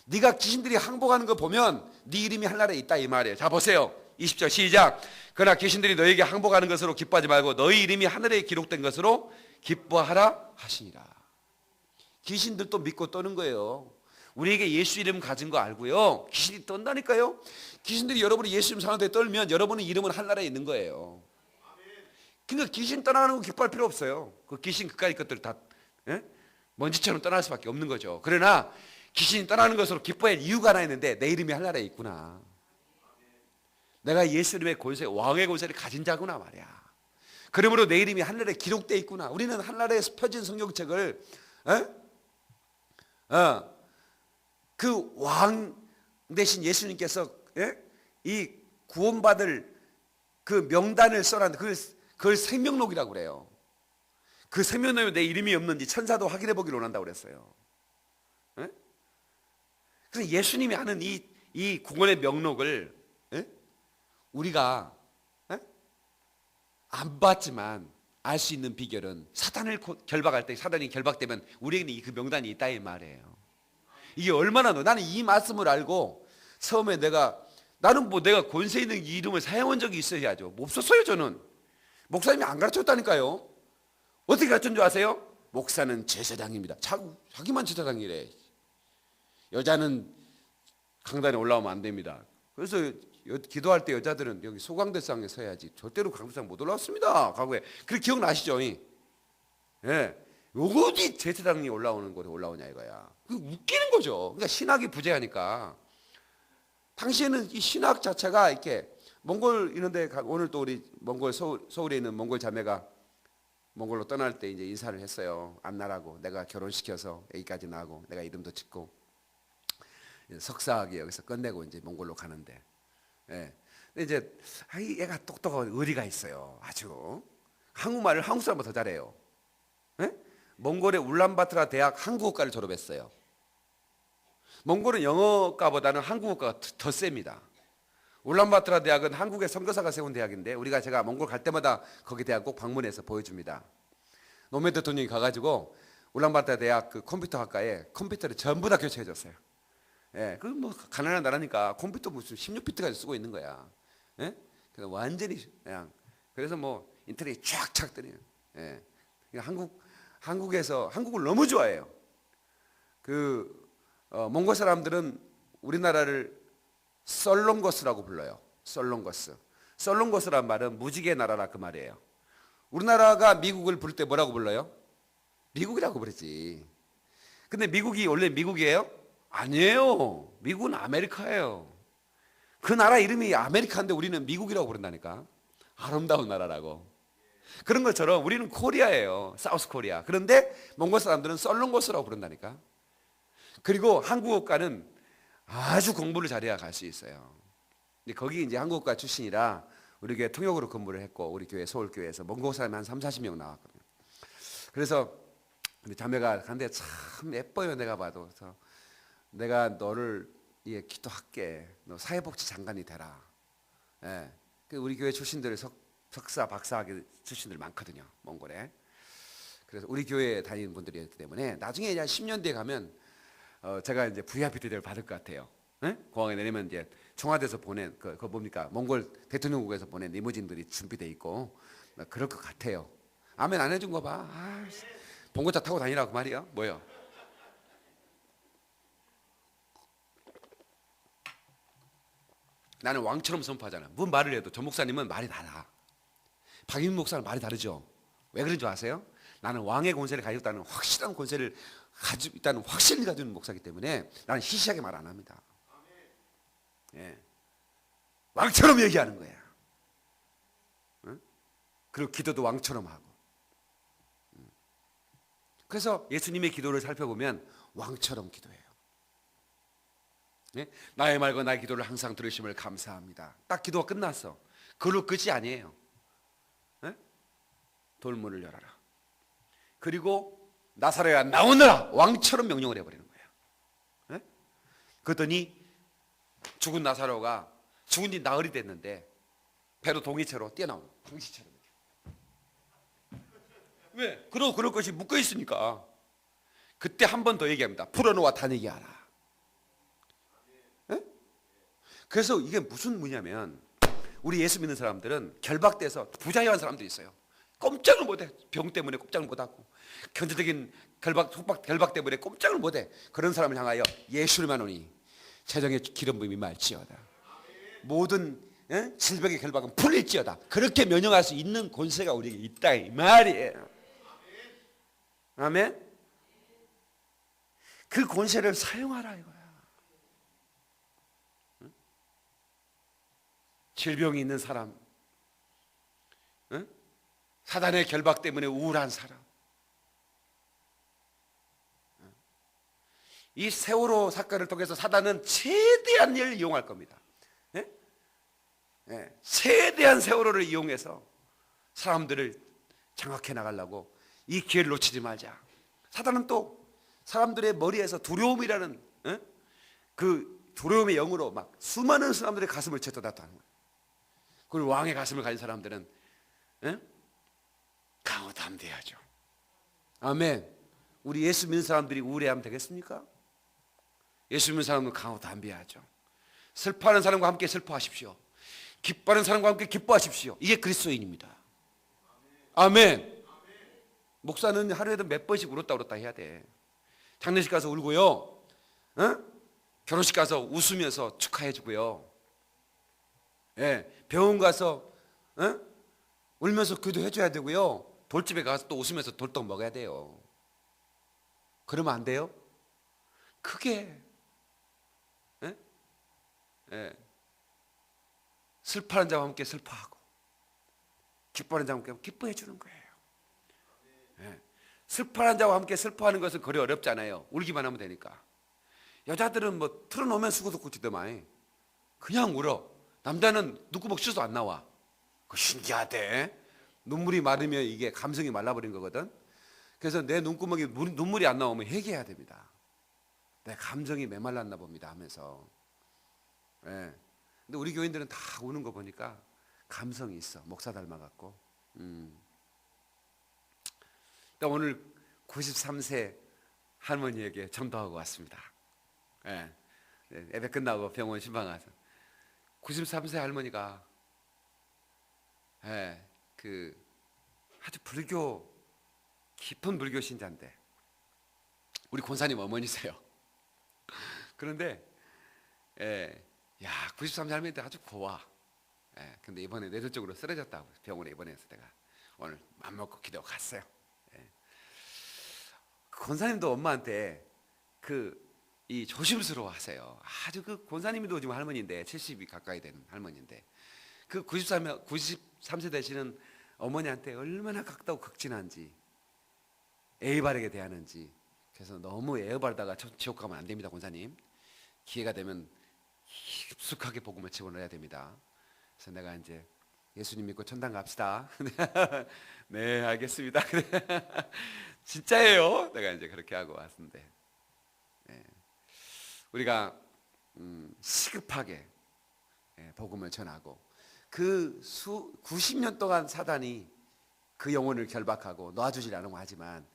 Speaker 1: 네가 귀신들이 항복하는 거 보면 네 이름이 하늘나라에 있다 이 말이에요. 자, 보세요. 20절 시작. 그러나 귀신들이 너에게 항복하는 것으로 기뻐하지 말고 너희 이름이 하늘에 기록된 것으로 기뻐하라 하시니라. 귀신들도 믿고 떠는 거예요. 우리에게 예수 이름 가진 거 알고요, 귀신이 떤다니까요. 귀신들이 여러분이 예수 이름 사는데 떨면 여러분의 이름은 하늘나라에 있는 거예요. 그러니까 귀신 떠나는 거 기뻐할 필요 없어요. 그 귀신 그까이 것들 다 먼지처럼 떠날 수밖에 없는 거죠. 그러나 귀신이 떠나는 것으로 기뻐할 이유가 하나 있는데 내 이름이 하늘나라에 있구나. 내가 예수 이름의 권세, 왕의 권세를 가진 자구나 말이야. 그러므로 내 이름이 하늘에 기록되어 있구나. 우리는 하늘나라에서 펴진 성경책을 그 왕 대신 예수님께서 이 구원받을 그 명단을 써놨는데 그걸 생명록이라고 그래요. 그 생명록에 내 이름이 없는지 천사도 확인해 보기를 원한다고 그랬어요. 그래서 예수님이 하는 이 구원의 명록을 우리가 안 봤지만 알 수 있는 비결은 사단을 결박할 때, 사단이 결박되면 우리에게는 그 명단이 있다 이 말이에요. 이게 얼마나 나는 이 말씀을 알고 처음에 나는 뭐 내가 권세 있는 이 이름을 사용한 적이 있어야죠. 없었어요. 저는 목사님이 안 가르쳤다니까요. 어떻게 가르친 줄 아세요? 목사는 제사장입니다. 자기만 제사장이래. 여자는 강단에 올라오면 안 됩니다. 그래서 기도할 때 여자들은 여기 소강대상에 서야지 절대로 강대상 못 올라왔습니다. 과거에. 그렇게 기억나시죠? 예. 어디 제사장이 올라오는 곳에 올라오냐 이거야. 웃기는 거죠. 그러니까 신학이 부재하니까. 당시에는 이 신학 자체가 이렇게 몽골 이런데 오늘 또 우리 몽골 서울에 있는 몽골 자매가 몽골로 떠날 때 이제 인사를 했어요. 안나라고 내가 결혼시켜서 애기까지 낳고 내가 이름도 짓고 석사하게 여기서 끝내고 이제 몽골로 가는데. 예. 근데 이제 애가 똑똑하고 의리가 있어요. 아주. 한국말을 한국 사람보다 더 잘해요. 예? 몽골의 울란바토르 대학 한국어과를 졸업했어요. 몽골은 영어과보다는 한국어과가 더 셉니다. 울란바토르 대학은 한국의 선교사가 세운 대학인데 제가 몽골 갈 때마다 거기 대학 꼭 방문해서 보여줍니다. 노무현 대통령이 가가지고 울란바토르 대학 그 컴퓨터 학과에 컴퓨터를 전부 다 교체해줬어요. 예, 그 뭐 가난한 나라니까 컴퓨터 무슨 16비트까지 쓰고 있는 거야. 예? 그래서 완전히 그냥 그래서 뭐 인터넷이 쫙 착더래요. 예, 그러니까 한국에서 한국을 너무 좋아해요. 몽골 사람들은 우리나라를 썰렁거스라고 불러요. 썰렁거스. 썰렁거스란 말은 무지개 나라라 그 말이에요. 우리나라가 미국을 부를 때 뭐라고 불러요? 미국이라고 부르지. 근데 미국이 원래 미국이에요? 아니에요. 미국은 아메리카예요. 그 나라 이름이 아메리카인데 우리는 미국이라고 부른다니까. 아름다운 나라라고. 그런 것처럼 우리는 코리아예요. 사우스 코리아. 그런데 몽골 사람들은 썰렁거스라고 부른다니까. 그리고 한국어과는 아주 공부를 잘해야 갈 수 있어요. 근데 거기 이제 한국어과 출신이라 우리 교회 통역으로 근무를 했고 우리 교회 서울교회에서 몽골 사람이 한 30-40명 나왔거든요. 그래서 우리 자매가 갔는데 참 예뻐요. 내가 봐도. 그래서 내가 너를 기도할게. 너 사회복지 장관이 되라. 예. 우리 교회 출신들 석사, 박사학위 출신들 많거든요. 몽골에. 그래서 우리 교회에 다니는 분들이었기 때문에 나중에 이제 10년 뒤에 가면 제가 이제 VIP 대접을 받을 것 같아요. 예? 공항에 내리면 이제 청와대에서 보낸 그거 뭡니까? 몽골 대통령국에서 보낸 리무진들이 준비돼 있고 그럴 것 같아요. 아멘 안 해준 거 봐. 봉고차 타고 다니라고 말이야. 뭐요? 나는 왕처럼 선포하잖아. 무슨 말을 해도 전 목사님은 말이 달라. 박인 목사는 말이 다르죠. 왜 그런 줄 아세요? 나는 왕의 권세를 가지고 있다는 확실한 권세를 가지고 있다는 확신을 가지고 있는 목사이기 때문에 나는 시시하게 말 안 합니다. 예. 왕처럼 얘기하는 거야. 응? 그리고 기도도 왕처럼 하고. 그래서 예수님의 기도를 살펴보면 왕처럼 기도해요. 예? 나의 말과 나의 기도를 항상 들으심을 감사합니다. 딱 기도가 끝났어. 그걸로 끝이 아니에요. 예? 돌문을 열어라. 그리고 나사로야 나오너라. 왕처럼 명령을 해버리는 거예요. 예? 그랬더니 죽은 나사로가 죽은 지 나흘이 됐는데 배로 동이채로 뛰어나오는 방시처럼. 왜? 그럴 것이 묶여 있으니까. 그때 한 번 더 얘기합니다. 풀어놓아 다니게 하라. 예? 그래서 이게 무슨 뭐냐면 우리 예수 믿는 사람들은 결박돼서 부자여한 사람들이 있어요. 꼼짝을 못해. 병 때문에 꼼짝을 못하고 경제적인 결박 때문에 꼼짝을 못해. 그런 사람을 향하여 예수를만 오니 재정의 기름 부음이 말지어다. 모든 질병의 결박은 풀릴지어다. 그렇게 면역할 수 있는 권세가 우리에게 있다 이 말이에요. 아멘. 그 권세를 사용하라 이거야. 응? 질병이 있는 사람, 응? 사단의 결박 때문에 우울한 사람, 응? 이 세월호 사건을 통해서 사단은 최대한 일을 이용할 겁니다. 예? 예. 최대한 세월호를 이용해서 사람들을 장악해 나가려고 이 기회를 놓치지 말자. 사단은 또 사람들의 머리에서 두려움이라는 그 두려움의 영으로 막 수많은 사람들의 가슴을 채떠다하는 거예요. 그리고 왕의 가슴을 가진 사람들은 강호 담대하죠. 아멘. 우리 예수 믿는 사람들이 우울해하면 되겠습니까? 예수 믿는 사람은 강호 담대하죠. 슬퍼하는 사람과 함께 슬퍼하십시오. 기뻐하는 사람과 함께 기뻐하십시오. 이게 그리스도인입니다. 아멘. 목사는 하루에도 몇 번씩 울었다 해야 돼. 장례식 가서 울고요. 결혼식 가서 웃으면서 축하해주고요. 예, 병원 가서 울면서 기도해줘야 되고요. 돌집에 가서 또 웃으면서 돌떡 먹어야 돼요. 그러면 안 돼요? 크게 슬퍼하는 자와 함께 슬퍼하고 기뻐하는 자와 함께 기뻐해 주는 거예요. 슬퍼하는 자와 함께 슬퍼하는 것은 그리 어렵지 않아요. 울기만 하면 되니까. 여자들은 뭐 틀어놓으면 수구수구지더만 그냥 울어. 남자는 누구 목소리도 안 나와. 그 신기하대. 눈물이 마르면 이게 감성이 말라버린 거거든. 그래서 내 눈구멍에 눈물이 안 나오면 회개해야 됩니다. 내 감정이 메말랐나 봅니다 하면서. 예. 근데 우리 교인들은 다 우는 거 보니까 감성이 있어. 목사 닮아갖고. 오늘 93세 할머니에게 전도하고 왔습니다. 예. 예배 끝나고 병원 신방 가서 93세 할머니가 아주 깊은 불교 신자인데 우리 권사님 어머니세요. 그런데 93세 할머니인데 아주 고와. 근데 이번에 뇌졸중으로 쓰러졌다고 병원에 입원해서 내가 오늘 맘먹고 기도 갔어요. 권사님도 엄마한테 이 조심스러워하세요. 아주 권사님도 지금 할머니인데 70이 가까이 되는 할머니인데 93세 되시는 어머니한테 얼마나 각다고 극진한지 애의 바르게 대하는지. 그래서 너무 애의 바르다가 지옥 가면 안 됩니다. 권사님 기회가 되면 깊숙하게 복음을 집어넣어야 됩니다. 그래서 내가 이제 예수님 믿고 천당 갑시다. 네 알겠습니다. 진짜예요. 내가 이제 그렇게 하고 왔는데 우리가 시급하게 복음을 전하고 90년 동안 사단이 그 영혼을 결박하고 놔주질 않으면 하지만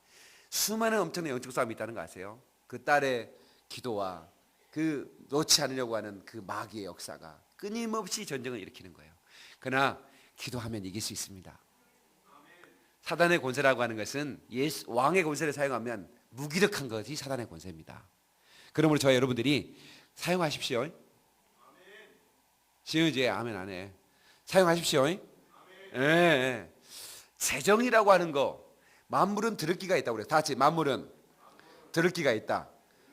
Speaker 1: 수많은 엄청난 영적 싸움이 있다는 거 아세요? 그 딸의 기도와 놓지 않으려고 하는 그 마귀의 역사가 끊임없이 전쟁을 일으키는 거예요. 그러나 기도하면 이길 수 있습니다. 사단의 권세라고 하는 것은 왕의 권세를 사용하면 무기력한 것이 사단의 권세입니다. 그러므로 저희 여러분들이 사용하십시오. 지은지 아멘 안 해. 사용하십시오. 재정이라고 하는 거, 만물은 들을 기가 있다고 그래요. 다 같이 만물은 들을 기가 있다.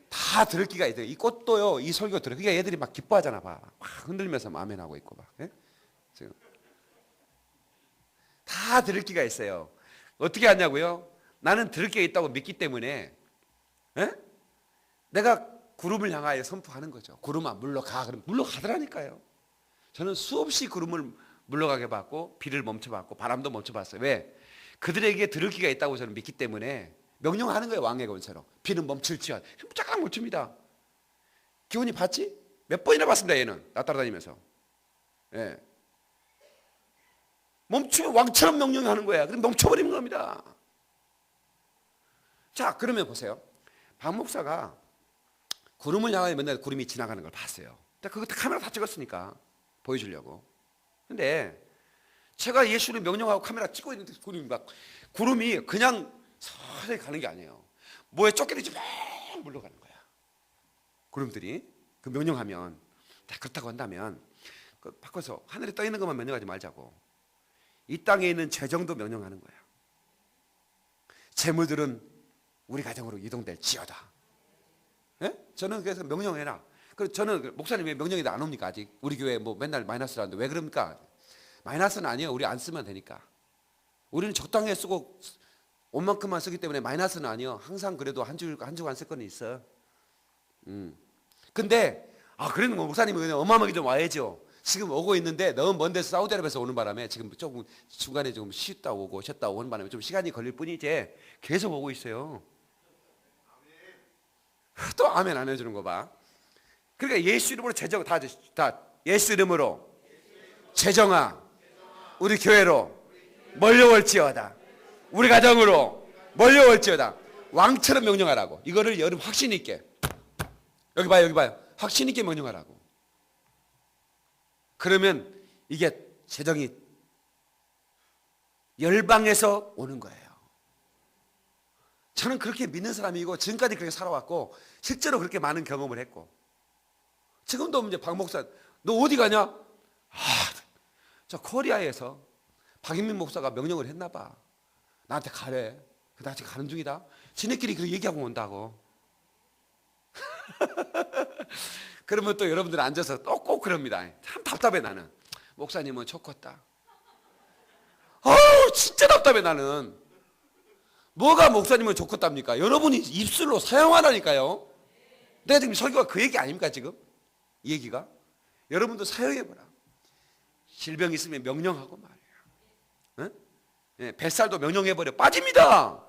Speaker 1: 다 들을 기가 있다. 이 꽃도요, 이 설교 들어. 그러니까 얘들이 막 기뻐하잖아. 막 흔들면서 아멘 하고 있고 막. 지금 다 들을 기가 있어요. 어떻게 하냐고요? 나는 들을 게 있다고 믿기 때문에 내가 구름을 향하여 선포하는 거죠. 구름아 물러가. 그럼 물러가더라니까요. 저는 수없이 구름을 물러가게 봤고 비를 멈춰봤고 바람도 멈춰봤어요. 왜? 그들에게 들을 기가 있다고 저는 믿기 때문에 명령하는 거예요. 왕의 권세로. 비는 멈출지어다. 잠깐 멈춥니다. 기온이 봤지? 몇 번이나 봤습니다. 얘는 나 따라다니면서. 멈추면 왕처럼 명령하는 거야. 그럼 멈춰버리는 겁니다. 자, 그러면 보세요. 박 목사가 구름을 향하여 맨날 구름이 지나가는 걸 봤어요. 그거 카메라 다 찍었으니까 보여주려고. 근데 제가 예수를 명령하고 카메라 찍고 있는데 구름이 그냥 서서히 가는 게 아니에요. 뭐에 쫓기듯이 막 물러가는 거야. 구름들이 그 명령하면. 자, 그렇다고 한다면 바꿔서 하늘에 떠 있는 것만 명령하지 말자고. 이 땅에 있는 재정도 명령하는 거야. 재물들은 우리 가정으로 이동될지어다. 저는 그래서 명령해라. 그래서 저는 목사님 왜 명령이 안 옵니까? 아직 우리 교회 뭐 맨날 마이너스라는데 왜 그럽니까? 마이너스는 아니에요. 우리 안 쓰면 되니까. 우리는 적당히 쓰고 온 만큼만 쓰기 때문에 마이너스는 아니에요. 항상 그래도 한 주간 쓸 건 있어. 근데 그래도 뭐 목사님이 그냥 어마어마하게 좀 와야죠. 지금 오고 있는데 너무 먼 데서 사우디아라비아에서 오는 바람에 지금 조금 중간에 좀 쉬었다 오고 쉬었다 오는 바람에 좀 시간이 걸릴 뿐이지 계속 오고 있어요. 또 아멘 안 해주는 거 봐. 그러니까 예수 이름으로 재정 다 예수 이름으로 재정아 우리 교회로 몰려올지어다. 우리 가정으로 몰려올지어다. 왕처럼 명령하라고. 이거를 여러분 확신 있게. 여기 봐요. 확신 있게 명령하라고. 그러면 이게 재정이 열방에서 오는 거예요. 저는 그렇게 믿는 사람이고 지금까지 그렇게 살아왔고 실제로 그렇게 많은 경험을 했고 지금도 이제 박 목사 너 어디 가냐? 저 코리아에서 박인민 목사가 명령을 했나 봐. 나한테 가래. 나 지금 가는 중이다. 지네끼리 그렇게 얘기하고 온다고. 그러면 또 여러분들 앉아서 또 꼭 그럽니다. 참 답답해 나는. 목사님은 좋겠다. 진짜 답답해 나는. 뭐가 목사님은 좋겠답니까? 여러분이 입술로 사용하라니까요. 내가 지금 설교가 그 얘기 아닙니까 지금? 이 얘기가? 여러분도 사용해보라. 질병 있으면 명령하고 말이에요. 예, 뱃살도 명령해버려 빠집니다.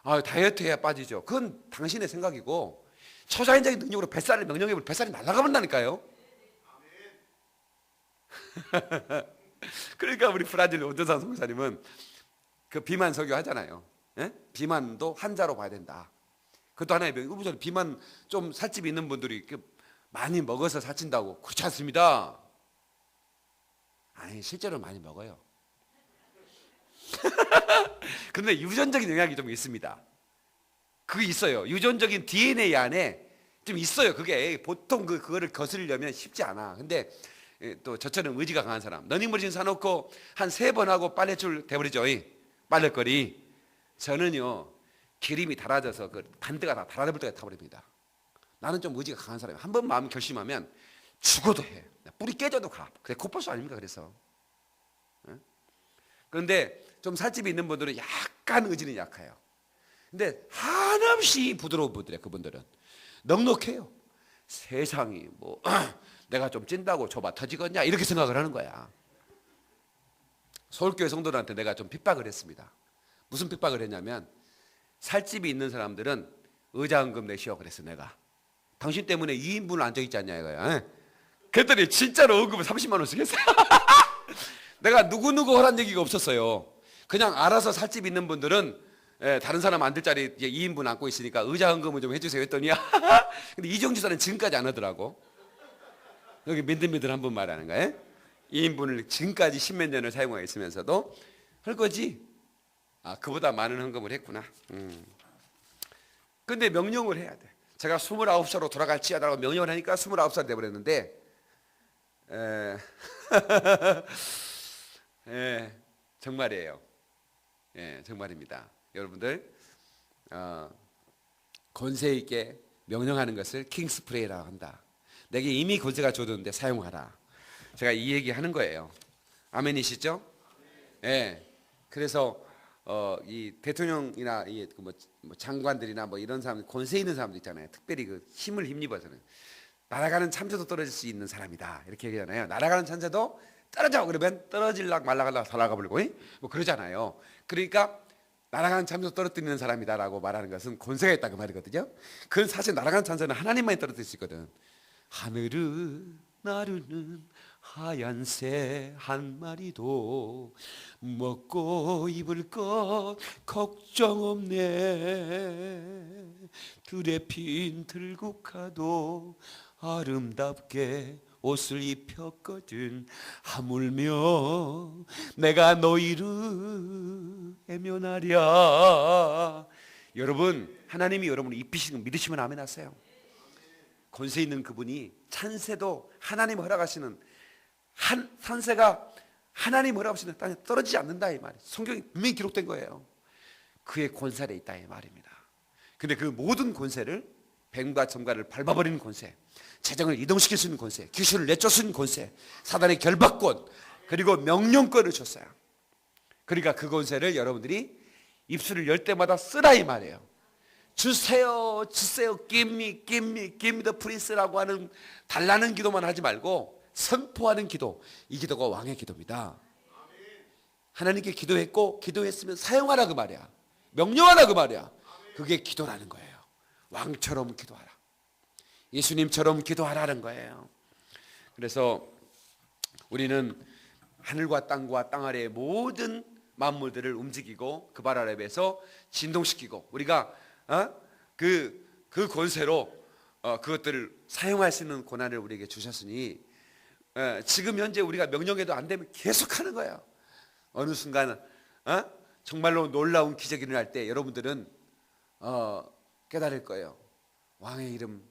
Speaker 1: 아, 다이어트 해야 빠지죠. 그건 당신의 생각이고 초자연적인 능력으로 뱃살을 명령해버려 뱃살이 날아가본다니까요. 그러니까 우리 브라질 원전산 선교사님은 그 비만 설교 하잖아요. 예? 비만도 한자로 봐야 된다. 그것도 하나의 병이고, 비만 좀 살집이 있는 분들이 많이 먹어서 살찐다고 그렇지 않습니다. 아니, 실제로 많이 먹어요. 그런데 유전적인 영향이 좀 있습니다. 그게 있어요. 유전적인 DNA 안에 좀 있어요. 그게 보통 그거를 거스르려면 쉽지 않아. 근데 또 저처럼 의지가 강한 사람, 러닝머신 사놓고 한 3번 하고 빨래줄 돼버리죠. 빨래거리. 저는요, 기름이 달아져서 그 반대가 다 달아버릴 때가 타버립니다. 나는 좀 의지가 강한 사람이에요. 한 번 마음 결심하면 죽어도 해. 뿌리 깨져도 가. 그게 코뿔소 아닙니까? 그래서. 그런데 좀 살집이 있는 분들은 약간 의지는 약해요. 근데 한없이 부드러운 분들이에요. 그분들은 넉넉해요. 세상이 뭐 내가 좀 찐다고 좁아 터지겠냐 이렇게 생각을 하는 거야. 서울교회 성도들한테 내가 좀 핍박을 했습니다. 무슨 핍박을 했냐면, 살집이 있는 사람들은 의자헌금 내시오 그랬어. 내가 당신 때문에 2인분을 앉아있지 않냐 이거야. 그랬더니 진짜로 헌금을 30만 원씩 했어요. 내가 누구누구 하란 얘기가 없었어요. 그냥 알아서 살집 있는 분들은 다른 사람 앉을 자리 2인분 앉고 있으니까 의자헌금을 좀 해주세요 했더니 근데 이정주 사는 지금까지 안 하더라고. 여기 민들민들 한 분 말하는 거예요. 2인분을 지금까지 10몇 년을 사용하고 있으면서도 할 거지. 아, 그보다 많은 헌금을 했구나. 근데 명령을 해야 돼. 제가 29살로 돌아갈지어다라고 명령을 하니까 29살 돼버렸는데 정말이에요. 정말입니다. 여러분들 권세 있게 명령하는 것을 킹스프레이라고 한다. 내게 이미 권세가 줘졌는데 사용하라. 제가 이 얘기 하는 거예요. 아멘이시죠? 그래서 이 대통령이나 뭐 장관들이나 뭐 이런 사람, 권세 있는 사람들 있잖아요. 특별히 그 힘을 힘입어서는 날아가는 참새도 떨어질 수 있는 사람이다 이렇게 얘기하잖아요. 날아가는 참새도 떨어져 그러면 떨어질락 말라갈락 살아가 버리고 뭐 그러잖아요. 그러니까 날아가는 참새도 떨어뜨리는 사람이다라고 말하는 것은 권세가 있다 그 말이거든요. 그건 사실 날아가는 참새는 하나님만이 떨어뜨릴 수 있거든. 하늘을 나르는 하얀 새 한 마리도 먹고 입을 것 걱정 없네. 들에 핀 들국화도 아름답게 옷을 입혔거든. 하물며 내가 너희를 애면하랴. 여러분, 하나님이 여러분을 입히시는 거 믿으시면 아멘 하세요. 권세 있는 그분이 찬새도 하나님 허락하시는 산새가 하나님 허락하시는 땅에 떨어지지 않는다 이 말이에요. 성경이 분명히 기록된 거예요. 그의 권세 아래 있다 이 말입니다. 근데 그 모든 권세를 뱀과 점과를 밟아버리는 권세, 재정을 이동시킬 수 있는 권세, 귀신을 내쫓는 권세, 사단의 결박권, 그리고 명령권을 줬어요. 그러니까 그 권세를 여러분들이 입술을 열 때마다 쓰라 이 말이에요. 주세요, 주세요, give me, give me, give me the prince라고 하는 달라는 기도만 하지 말고 선포하는 기도, 이 기도가 왕의 기도입니다. 하나님께 기도했고 기도했으면 사용하라 그 말이야. 명령하라 그 말이야. 그게 기도라는 거예요. 왕처럼 기도하라. 예수님처럼 기도하라는 거예요. 그래서 우리는 하늘과 땅과 땅 아래의 모든 만물들을 움직이고 그 발 아래에서 진동시키고 우리가 그 권세로 그것들을 사용할 수 있는 권한을 우리에게 주셨으니 지금 현재 우리가 명령해도 안 되면 계속하는 거예요. 어느 순간 정말로 놀라운 기적이 일어날 때 여러분들은 깨달을 거예요. 왕의 이름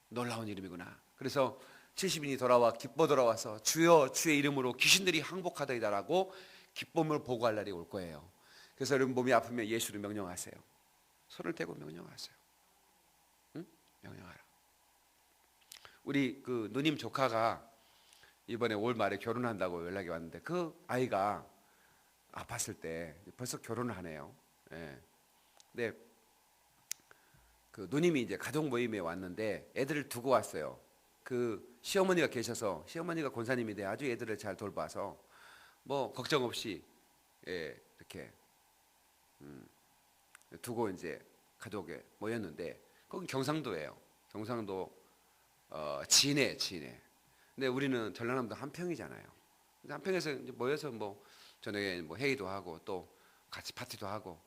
Speaker 1: 놀라운 이름이구나. 그래서 70인이 돌아와 기뻐 돌아와서 주여 주의 이름으로 귀신들이 항복하더이다라고 기쁨을 보고할 날이 올 거예요. 그래서 여러분 몸이 아프면 예수를 명령하세요. 손을 대고 명령하세요. 응? 명령하라. 우리 그 누님 조카가 이번에 올 말에 결혼한다고 연락이 왔는데 그 아이가 아팠을 때 벌써 결혼을 하네요. 근데 그 누님이 이제 가족 모임에 왔는데 애들을 두고 왔어요. 그 시어머니가 계셔서 시어머니가 권사님인데 아주 애들을 잘 돌봐서 뭐 걱정 없이 이렇게 두고 이제 가족에 모였는데 거기 경상도예요. 경상도 진해. 근데 우리는 전라남도 한평이잖아요. 한평에서 이제 모여서 뭐 저녁에 뭐 회의도 하고 또 같이 파티도 하고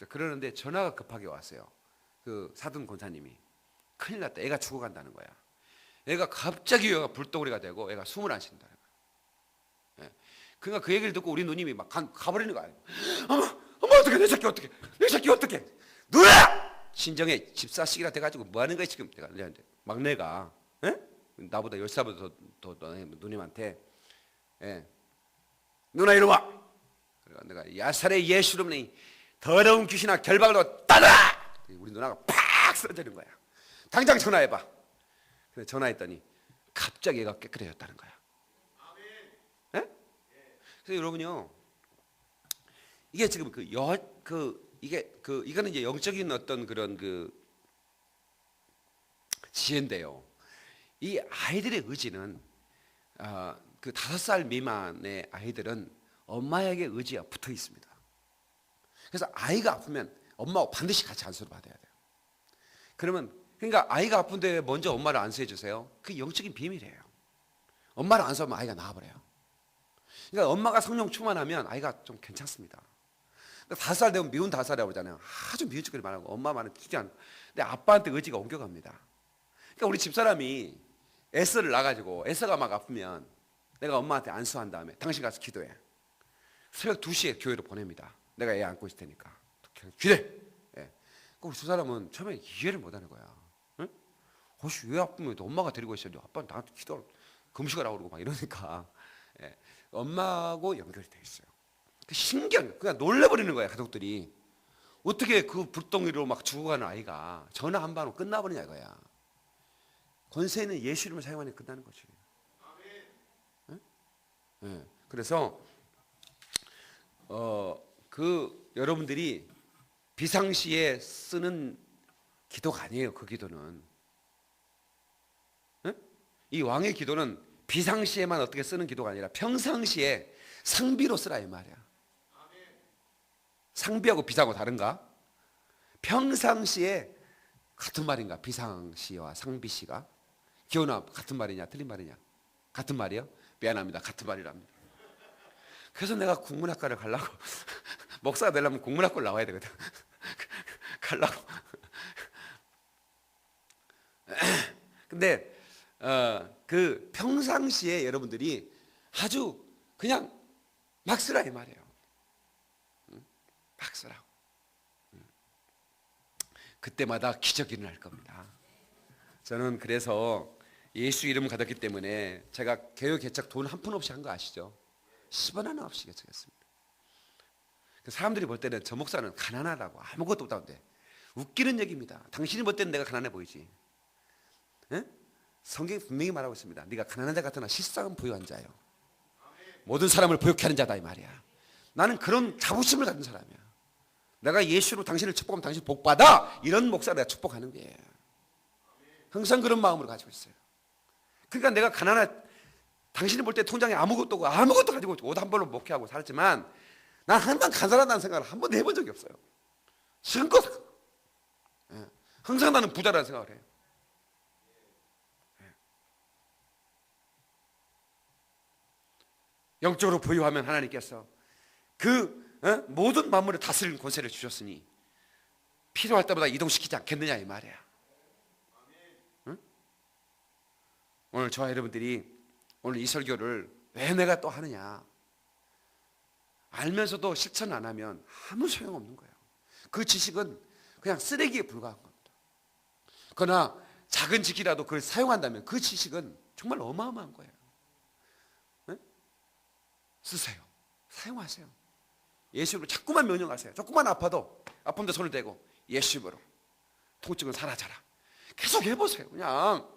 Speaker 1: 그러는데 전화가 급하게 왔어요. 그 사돈 권사님이 큰일 났다. 애가 죽어간다는 거야. 애가 갑자기 불덩어리가 되고 애가 숨을 안 쉰다는 거야. 그러니까 그 얘기를 듣고 우리 누님이 막 가버리는 거야. 어머 어떡해 내 새끼 어떡해 누야! 친정에 집사식이라 돼가지고 뭐 하는 거야 지금. 내가 막내가 나보다 10살보다 더 누님한테 누나 이리 와. 그래가 내가 야살의 예수 이름으로 더러운 귀신아 결박으로 따라. 우리 누나가 팍 쓰러지는 거야. 당장 전화해봐. 그래서 전화했더니 갑자기 얘가 깨끗해졌다는 거야. 그래서 여러분요, 이게 지금 이거는 이제 영적인 어떤 그런 지혜인데요. 이 아이들의 의지는 그 5살 미만의 아이들은 엄마에게 의지가 붙어 있습니다. 그래서 아이가 아프면 엄마하고 반드시 같이 안수를 받아야 돼요. 그러니까 아이가 아픈데 먼저 엄마를 안수해 주세요. 그게 영적인 비밀이에요. 엄마를 안수하면 아이가 나아버려요. 그러니까 엄마가 성령 충만하면 아이가 좀 괜찮습니다. 5살 되면 미운 5살이라고 그러잖아요. 아주 미운 짓거리 말하고 엄마 말은 듣지 않고. 근데 아빠한테 의지가 옮겨갑니다. 그러니까 우리 집사람이 에서를 나가지고 에서가 막 아프면 내가 엄마한테 안수한 다음에 당신 가서 기도해. 새벽 2시에 교회로 보냅니다. 내가 애 안고 있을 테니까. 기도해. 우리 두 사람은 처음에 이해를 못하는 거야. 응? 혹시 왜 아프면 엄마가 데리고 있어야지. 아빠는 나한테 기도 금식을 하고 그러고 막 이러니까. 엄마하고 연결이 돼 있어요. 그냥 놀래버리는 거야 가족들이. 어떻게 그 불덩이로 막 죽어가는 아이가 전화 한 번으로 끝나버리냐 이거야. 권세는 예수 이름을 사용하니 끝나는 거지. 그래서 여러분들이 비상시에 쓰는 기도가 아니에요. 그 기도는 이 왕의 기도는 비상시에만 어떻게 쓰는 기도가 아니라 평상시에 상비로 쓰라 이 말이야. 상비하고 비상하고 다른가? 평상시에 같은 말인가? 비상시와 상비시가 기호나 같은 말이냐 틀린 말이냐? 같은 말이요? 미안합니다. 같은 말이랍니다. 그래서 내가 국문학과를 가려고 목사가 되려면 국문학과를 나와야 되거든. 가려고. 근데 그 평상시에 여러분들이 아주 그냥 막 쓰라 이 말이에요. 막 쓰라고. 그때마다 기적이 일어날 겁니다. 저는 그래서 예수 이름을 가졌기 때문에 제가 개요 개척 돈 한 푼 없이 한 거 아시죠? 10원 하나 없이 개척했습니다. 사람들이 볼 때는 저 목사는 가난하다고 아무것도 없다는데 웃기는 얘기입니다. 당신이 볼 때는 내가 가난해 보이지. 성경이 분명히 말하고 있습니다. 네가 가난한 자 같으나 실상은 부유한 자요. 모든 사람을 부유케 하는 자다 이 말이야. 나는 그런 자부심을 가진 사람이야. 내가 예수로 당신을 축복하면 당신 복 받아. 이런 목사를 내가 축복하는 거예요. 항상 그런 마음으로 가지고 있어요. 그러니까 내가 당신이 볼 때 통장에 아무것도 가지고 옷 한 벌로 목회하고 살았지만 난 항상 가난하다는 생각을 한 번도 해본 적이 없어요. 지금껏 항상 나는 부자라는 생각을 해요. 영적으로 부유하면 하나님께서 모든 만물을 다스리는 권세를 주셨으니 필요할 때마다 이동시키지 않겠느냐 이 말이야. 응? 오늘 저와 여러분들이 오늘 이 설교를 왜 내가 또 하느냐, 알면서도 실천 안 하면 아무 소용없는 거예요. 그 지식은 그냥 쓰레기에 불과한 겁니다. 그러나 작은 지식이라도 그걸 사용한다면 그 지식은 정말 어마어마한 거예요. 네? 쓰세요. 사용하세요. 예수로 자꾸만 명령하세요. 조금만 아파도 아픈데 손을 대고 예수로 통증은 사라져라. 계속 해보세요. 그냥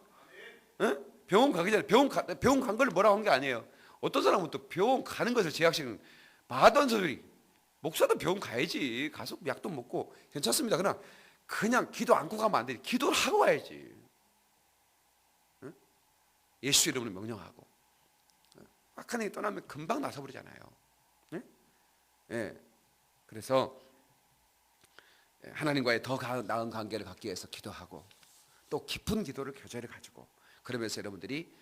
Speaker 1: 병원 가기 전에 병원 간 걸 뭐라고 한 게 아니에요. 어떤 사람은 또 병원 가는 것을 제약시키는 마던 소리. 목사도 병원 가야지. 가서 약도 먹고 괜찮습니다. 그냥 기도 안고 가면 안 돼. 기도를 하고 와야지. 예수 이름으로 명령하고. 악한 행위 떠나면 금방 나서버리잖아요. 예. 그래서 하나님과의 더 나은 관계를 갖기 위해서 기도하고 또 깊은 기도를 교제를 가지고 그러면서 여러분들이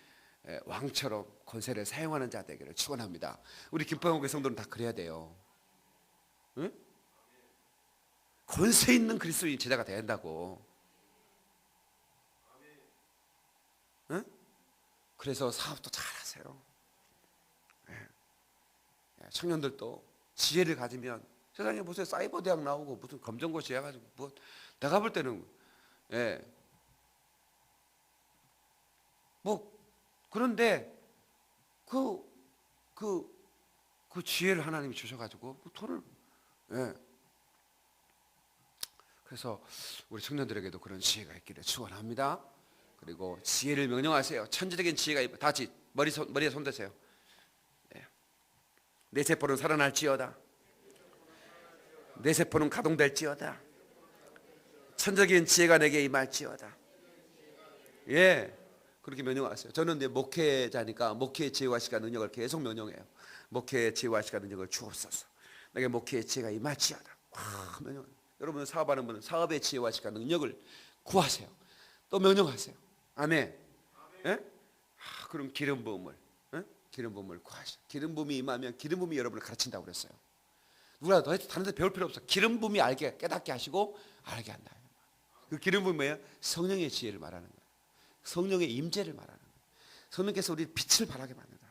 Speaker 1: 왕처럼 권세를 사용하는 자 되기를 축원합니다. 우리 김포영국의 성도는 다 그래야 돼요. 응? 권세 있는 그리스도인 제자가 돼야 한다고. 응? 그래서 사업도 잘하세요. 청년들도 지혜를 가지면 세상에 무슨 사이버 대학 나오고 무슨 검정고시 해가지고 뭐 내가 볼 때는 뭐 그런데 그 지혜를 하나님이 주셔가지고 그 돈을 그래서 우리 청년들에게도 그런 지혜가 있기를 축원합니다. 그리고 지혜를 명령하세요. 천지적인 지혜가 다 같이 머리에 손 대세요. 내 세포는 살아날지어다. 내 세포는 가동될지어다. 천적인 지혜가 내게 임할지어다. 그렇게 명령하세요. 저는 이제 목회자니까 목회의 지혜와 시간 능력을 계속 명령해요. 목회의 지혜와 시간 능력을 주옵소서. 내게 목회의 지혜가 임할지어다. 명령. 여러분 사업하는 분은 사업의 지혜와 시간 능력을 구하세요. 또 명령하세요. 아멘. 그럼 기름 부음을 구하시오. 기름 부음이 임하면 기름 부음이 여러분을 가르친다고 그랬어요. 누가 다른 데 배울 필요 없어. 기름 부음이 알게 깨닫게 하시고 알게 한다. 그 기름 부음이 뭐예요? 성령의 지혜를 말하는 거예요. 성령의 임재를 말하는 거예요. 성령께서 우리 빛을 발하게 만든다.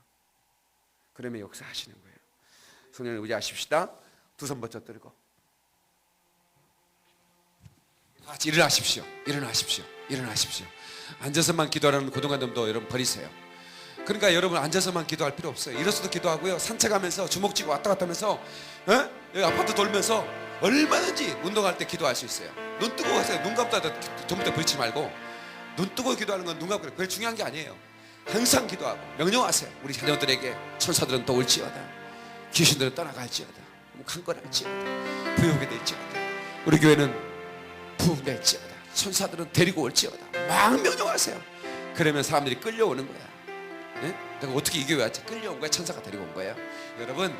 Speaker 1: 그러면 역사하시는 거예요. 성령을 의지하십시다. 두 손 번쩍 들고 같이 일어나십시오. 앉아서만 기도하는 고등관념도 여러분 버리세요. 그러니까 여러분 앉아서만 기도할 필요 없어요. 일어서도 기도하고요. 산책하면서 주먹 쥐고 왔다 갔다 하면서 여기 아파트 돌면서 얼마든지 운동할 때 기도할 수 있어요. 눈 뜨고 가세요. 눈 감다 전부터 부딪히지 말고 눈 뜨고 기도하는 건 눈 감고 그게 중요한 게 아니에요. 항상 기도하고 명령하세요. 우리 자녀들에게 천사들은 또 올지어다. 귀신들은 떠나갈지어다. 강건할지어다. 부유하게 될지어다. 우리 교회는 부흥될지어다. 천사들은 데리고 올지어다. 막 명령하세요. 그러면 사람들이 끌려오는 거야. 내가 어떻게 이 교회 왔지? 끌려온 거야? 천사가 데리고 온 거예요? 여러분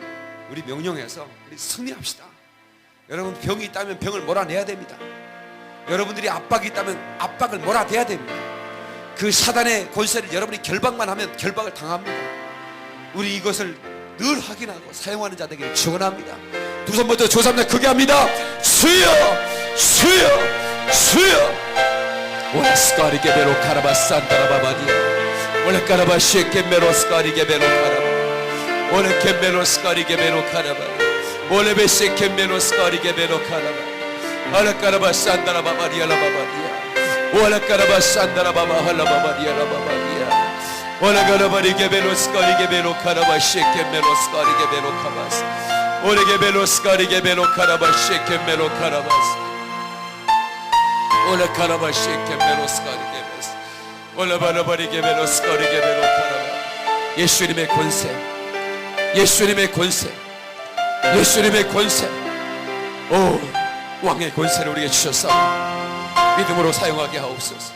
Speaker 1: 우리 명령해서 우리 승리합시다. 여러분 병이 있다면 병을 몰아내야 됩니다. 여러분들이 압박이 있다면 압박을 몰아내야 됩니다. 그 사단의 권세를 여러분이 결박만 하면 결박을 당합니다. 우리 이것을 늘 확인하고 사용하는 자 되기를 축원합니다. 두 손 먼저 조삼내 크게 합니다. 주여 오라스카리 게베로 카라바 산타라바바디아 올레 카라바 쉐케메로 스카리 게베로 카라바 올레 케메로 스카리 게베로 카라바 올레 베세 케메로 스카리 게베로 카라바 올레 카라바 산다라바바디아 라바바디아 올레 카라바 산다라바바 할라바바디아 라바바디아 올레 카라바리 게베로 스카리 게베로 카라바 쉐케메로 스카리 게베로 카바스 올레 게베로 스카리 게베로 카라바 쉐케메로 카라바스 올레 카라바 쉐케메로 스카리 게베스 올레 바라바리 게베로 스카리 게베로 카라바 예수님의 권세 오 왕의 권세를 우리에게 주셨사 믿음으로 사용하게 하옵소서.